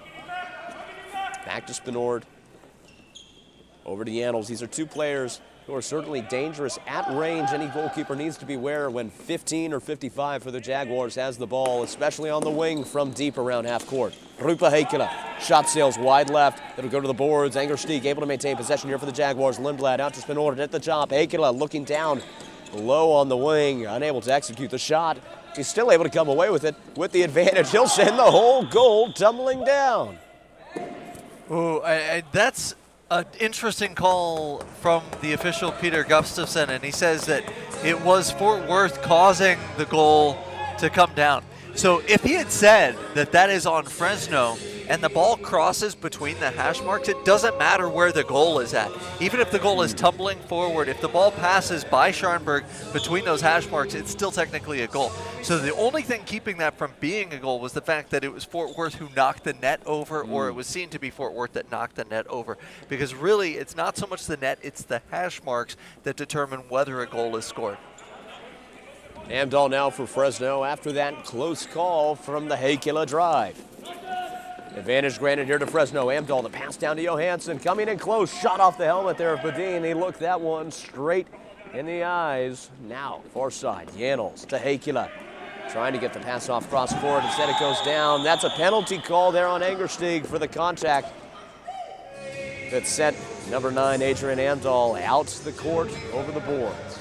Back to Spinord. Over to Janols. These are two players who are certainly dangerous at range. Any goalkeeper needs to beware when 15 or 55 for the Jaguars has the ball, especially on the wing from deep around half court. Rupa Heikkila, shot sails wide left. It'll go to the boards. Angerstieg able to maintain possession here for the Jaguars. Lindblad out to Spinord at the top. Heikkila looking down low on the wing, unable to execute the shot. He's still able to come away with it with the advantage. He'll send the whole goal tumbling down. Ooh, that's an interesting call from the official Peter Gustafsson, and he says that it was Fort Worth causing the goal to come down. So if he had said that that is on Fresno and the ball crosses between the hash marks, it doesn't matter where the goal is at. Even if the goal is tumbling forward, if the ball passes by Scharnberg between those hash marks, it's still technically a goal. So the only thing keeping that from being a goal was the fact that it was Fort Worth who knocked the net over, or it was seen to be Fort Worth that knocked the net over. Because really, it's not so much the net, it's the hash marks that determine whether a goal is scored. Amdahl now for Fresno after that close call from the Heikkila drive. Advantage granted here to Fresno. Amdahl, the pass down to Johansson, coming in close, shot off the helmet there of Badin. He looked that one straight in the eyes. Now, far side, Janols to Heikkila, trying to get the pass off cross court. Instead it goes down. That's a penalty call there on Angerstieg for the contact that sent number 9, Adrian Amdahl, out the court over the boards.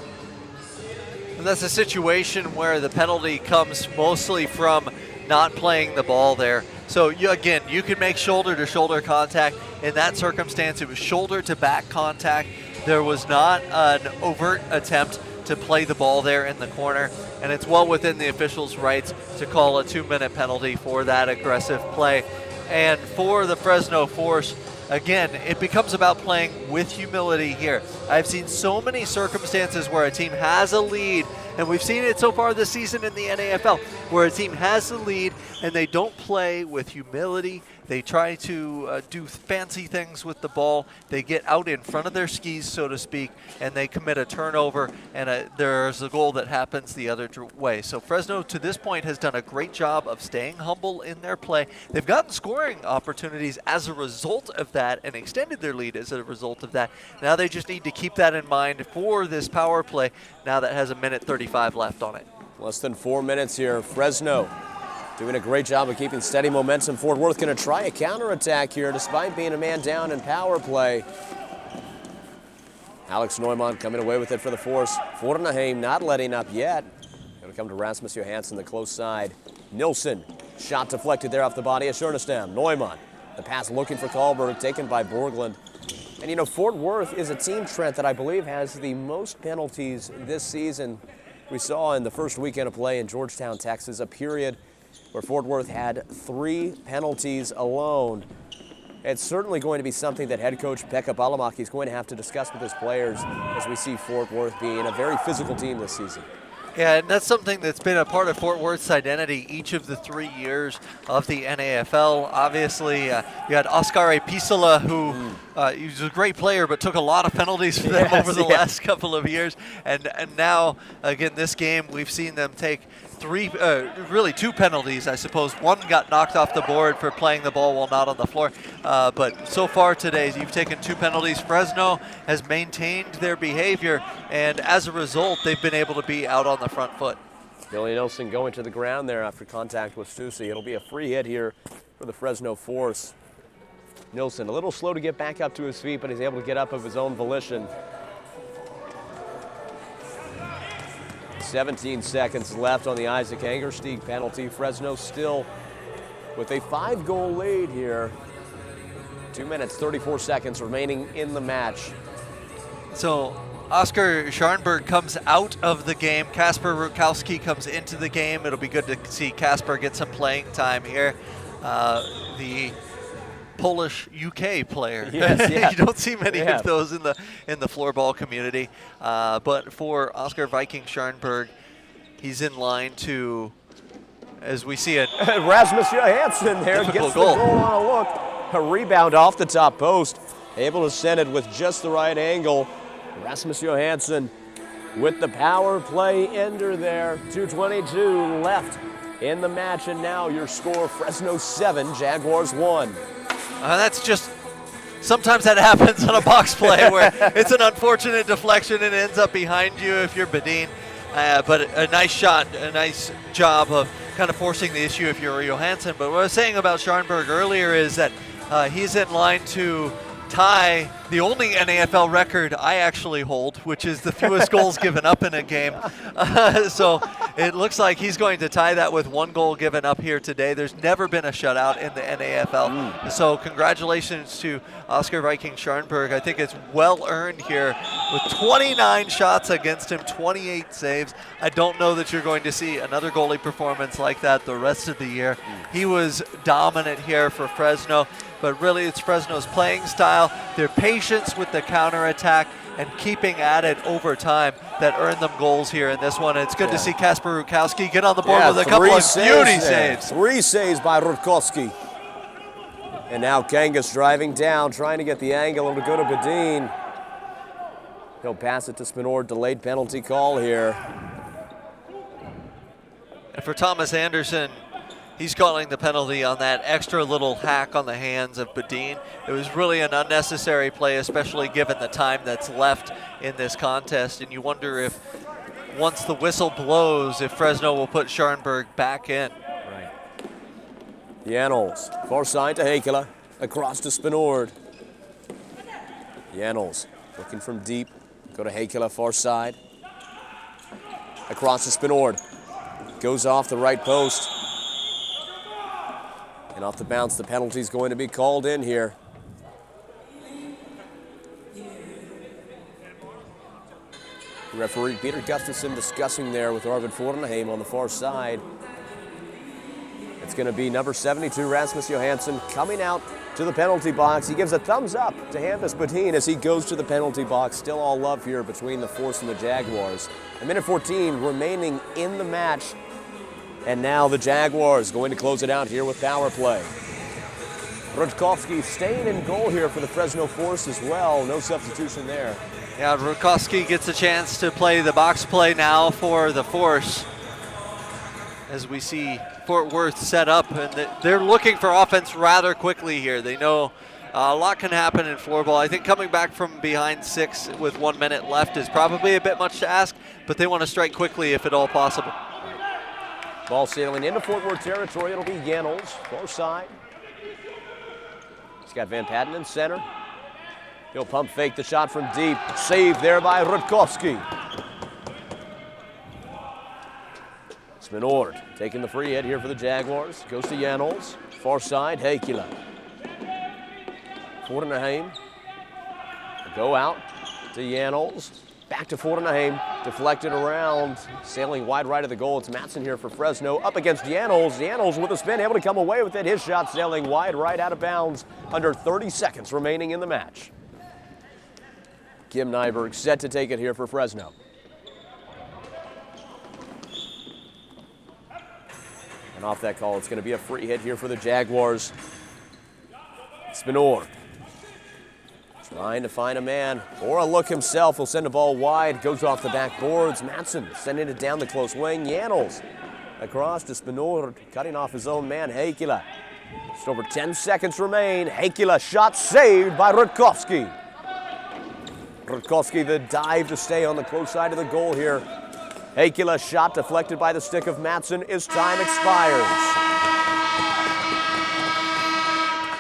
And that's a situation where the penalty comes mostly from not playing the ball there. So again, you can make shoulder-to-shoulder contact. In that circumstance, it was shoulder-to-back contact. There was not an overt attempt to play the ball there in the corner, and it's well within the officials' rights to call a 2-minute penalty for that aggressive play. And for the Fresno Force, again, it becomes about playing with humility here. I've seen so many circumstances where a team has a lead, and we've seen it so far this season in the NAFL, where a team has the lead and they don't play with humility. They try to do fancy things with the ball. They get out in front of their skis, so to speak, and they commit a turnover, and there's a goal that happens the other way. So Fresno, to this point, has done a great job of staying humble in their play. They've gotten scoring opportunities as a result of that and extended their lead as a result of that. Now they just need to keep that in mind for this power play now that has 1:35 left on it. Less than 4 minutes here. Fresno doing a great job of keeping steady momentum. Fort Worth going to try a counterattack here despite being a man down in power play. Alex Neumann coming away with it for the Force. Fornaheim not letting up yet. Going to come to Rasmus Johansson, the close side. Nilsson, shot deflected there off the body of Schernestam. Neumann, the pass looking for Karlberg, taken by Borgland. And you know, Fort Worth is a team, Trent, that I believe has the most penalties this season. We saw in the first weekend of play in Georgetown, Texas, a period where Fort Worth had 3 penalties alone. It's certainly going to be something that head coach Pekka Balamaki is going to have to discuss with his players as we see Fort Worth being a very physical team this season. Yeah, and that's something that's been a part of Fort Worth's identity each of the 3 years of the NAFL. Obviously, you had Oskar Pisola, who he was a great player, but took a lot of penalties for them over the last couple of years. And now, again, this game, we've seen them take really 2 penalties, I suppose. One got knocked off the board for playing the ball while not on the floor. But so far today, you've taken 2 penalties. Fresno has maintained their behavior, and as a result, they've been able to be out on the front foot. Billy Nilsson going to the ground there after contact with Stussy. It'll be a free hit here for the Fresno Force. Nilsson a little slow to get back up to his feet, but he's able to get up of his own volition. 17 seconds left on the Isaac Angerstieg penalty. Fresno still with a 5-goal lead here. 2 minutes, 34 seconds remaining in the match. So Oskar Scharnberg comes out of the game. Kasper Rutkowski comes into the game. It'll be good to see Kasper get some playing time here. The Polish UK player. Yes, yeah. You don't see many of those in the floorball community. But for Oskar Viking Scharnberg, he's in line to as we see it. Rasmus Johansson there gets the goal on a look. A rebound off the top post. Able to send it with just the right angle. Rasmus Johansson with the power play ender there. 2:22 left in the match, and now your score, Fresno 7, Jaguars 1. That's just, sometimes that happens on a box play where it's an unfortunate deflection and it ends up behind you if you're Bedin. But a nice shot, a nice job of kind of forcing the issue if you're Johansson. But what I was saying about Scharnberg earlier is that he's in line to tie the only NAFL record I actually hold, which is the fewest goals given up in a game. So it looks like he's going to tie that with 1 goal given up here today. There's never been a shutout in the NAFL. So congratulations to Oscar Viking Scharnberg. I think it's well earned here with 29 shots against him, 28 saves. I don't know that you're going to see another goalie performance like that the rest of the year. He was dominant here for Fresno, but really it's Fresno's playing style, their patience with the counterattack, and keeping at it over time that earned them goals here in this one. And it's good to see Kasper Rutkowski get on the board with a couple of beauty saves. 3 saves by Rutkowski. And now Kangas driving down, trying to get the angle and to go to Bedin. He'll pass it to Spinor, delayed penalty call here. And for Thomas Anderson, he's calling the penalty on that extra little hack on the hands of Bedin. It was really an unnecessary play, especially given the time that's left in this contest. And you wonder if, once the whistle blows, if Fresno will put Scharnberg back in. Right. Janols, far side to Heikkilä, across to Spinord. Janols looking from deep, go to Heikkilä, far side. Across to Spinord, goes off the right post. And off the bounce, the penalty's going to be called in here. Referee Peter Gustafson discussing there with Arvid Forneheim on the far side. It's going to be number 72, Rasmus Johansson, coming out to the penalty box. He gives a thumbs up to Hampus Bedin as he goes to the penalty box. Still all love here between the Force and the Jaguars. A minute 14 remaining in the match. And now the Jaguars going to close it out here with power play. Rutkowski staying in goal here for the Fresno Force as well. No substitution there. Yeah, Rutkowski gets a chance to play the box play now for the Force. As we see Fort Worth set up, and they're looking for offense rather quickly here. They know a lot can happen in floorball. I think coming back from behind 6 with 1 minute left is probably a bit much to ask, but they want to strike quickly if at all possible. Ball sailing into Fort Worth territory. It'll be Janols, far side. He's got Van Patten in center. He'll pump fake the shot from deep. Saved there by Rutkowski. Spinord taking the free hit here for the Jaguars. Goes to Janols, far side, Heikkilä. Forneheim. Go out to Janols. Back to Forneheim, deflected around, sailing wide right of the goal. It's Matson here for Fresno, up against Janols. Janols with a spin, able to come away with it. His shot sailing wide right out of bounds, under 30 seconds remaining in the match. Kim Nyberg set to take it here for Fresno. And off that call, it's going to be a free hit here for the Jaguars. Spinor trying to find a man or a look himself. He'll send the ball wide, goes off the backboards. Matson sending it down the close wing. Janols across to Spinor, cutting off his own man, Heikkilä. Just over 10 seconds remain. Heikkilä shot saved by Rutkowski. Rutkowski the dive to stay on the close side of the goal here. Heikkilä shot deflected by the stick of Matson as time expires.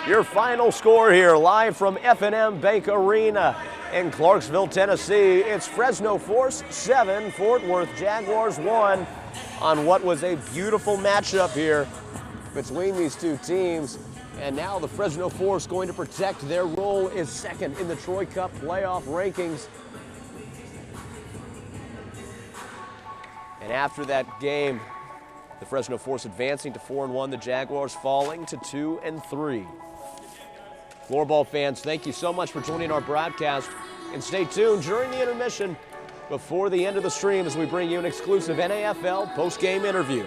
Your final score here, live from F&M Bank Arena in Clarksville, Tennessee. It's Fresno Force 7, Fort Worth Jaguars 1 on what was a beautiful matchup here between these two teams. And now the Fresno Force going to protect their role as second in the Troy Cup playoff rankings. And after that game, the Fresno Force advancing to 4-1, the Jaguars falling to 2-3. Floorball fans, thank you so much for joining our broadcast. And stay tuned during the intermission before the end of the stream as we bring you an exclusive NAFL post-game interview.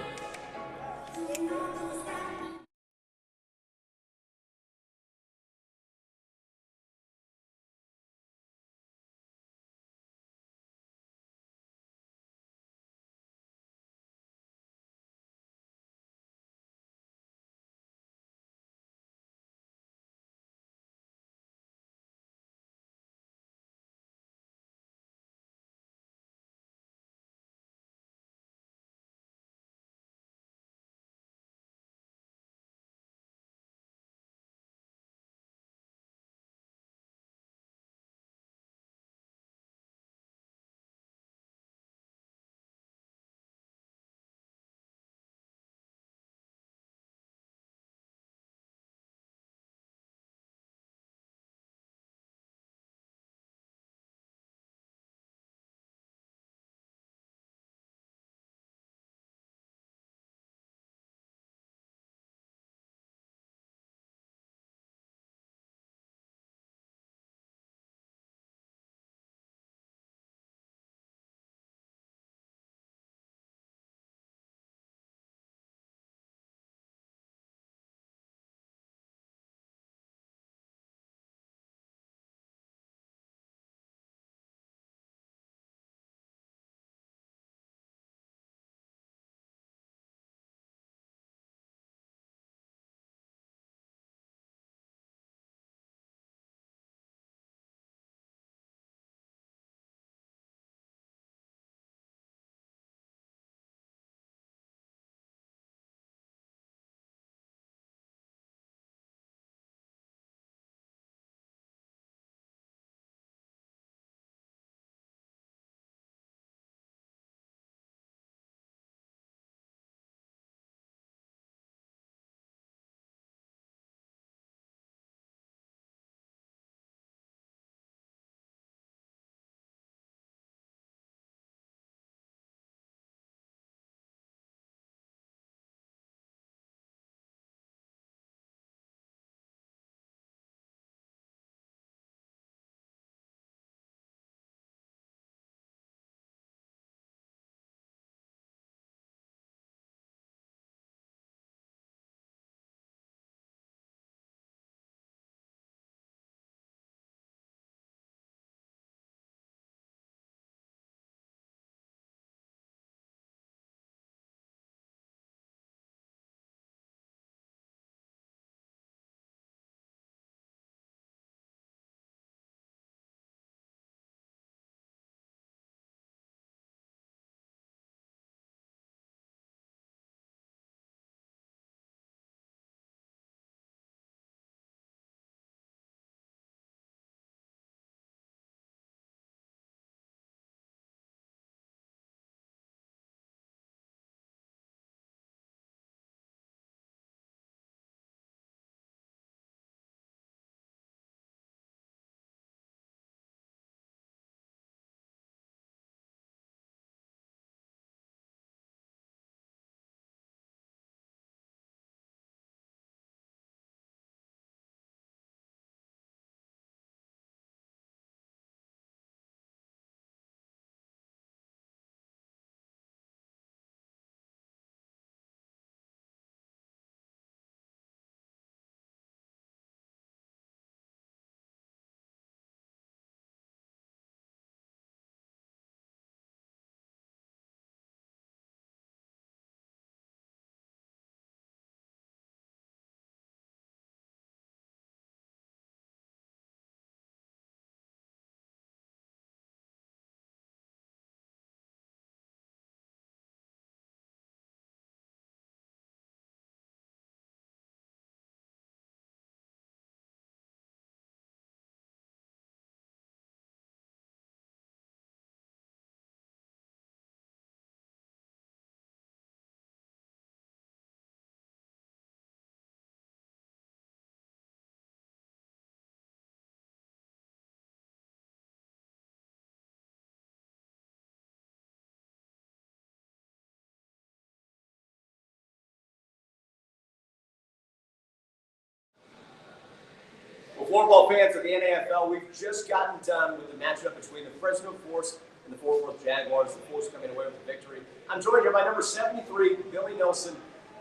floorball fans of the NAFL, we've just gotten done with the matchup between the Fresno Force and the Fort Worth Jaguars. The Force coming away with the victory. I'm joined here by number 73, Billy Nelson.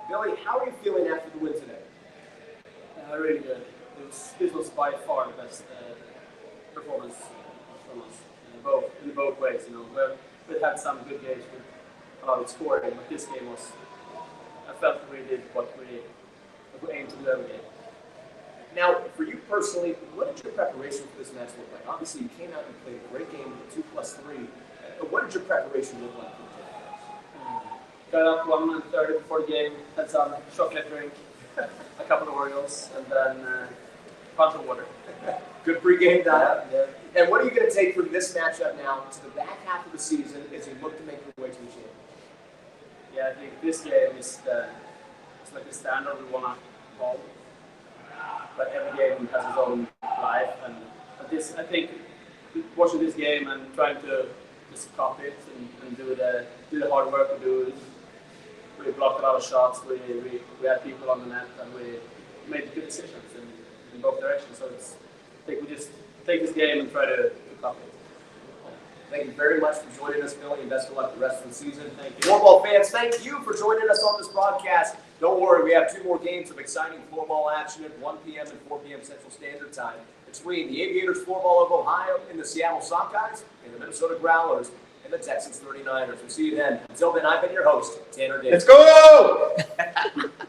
Billy, how are you feeling after the win today? Really good. This was by far the best performance from us in both ways. You know, we've had some good games with a lot of scoring, but this game was. I felt we did what we aimed to do every game. Now, for you personally, what did your preparation for this match look like? Obviously, you came out and played a great game with 2+3. What did your preparation look like for today? Got up 1:30 before the game, had some chocolate drink, a couple of Oreos, and then a bunch of water. Good pregame diet. Yeah. And what are you going to take from this matchup now to the back half of the season as you look to make your way to the championship? Yeah, I think this game is it's like the standard we want to hold. But every game has its own life, and this, I think, watching this game and trying to just copy it and do the hard work we do. We blocked a lot of shots. We had people on the net, and we made good decisions in both directions. So I think we just take this game and try to copy it. Thank you very much for joining us, Billy, and best of luck the rest of the season. Thank you. Floorball fans, thank you for joining us on this broadcast. Don't worry, we have 2 more games of exciting floorball action at 1 p.m. and 4 p.m. Central Standard Time between the Aviators Floorball of Ohio and the Seattle Sockeyes and the Minnesota Growlers and the Texas 39ers. We'll see you then. Until then, I've been your host, Tanner Davis. Let's go!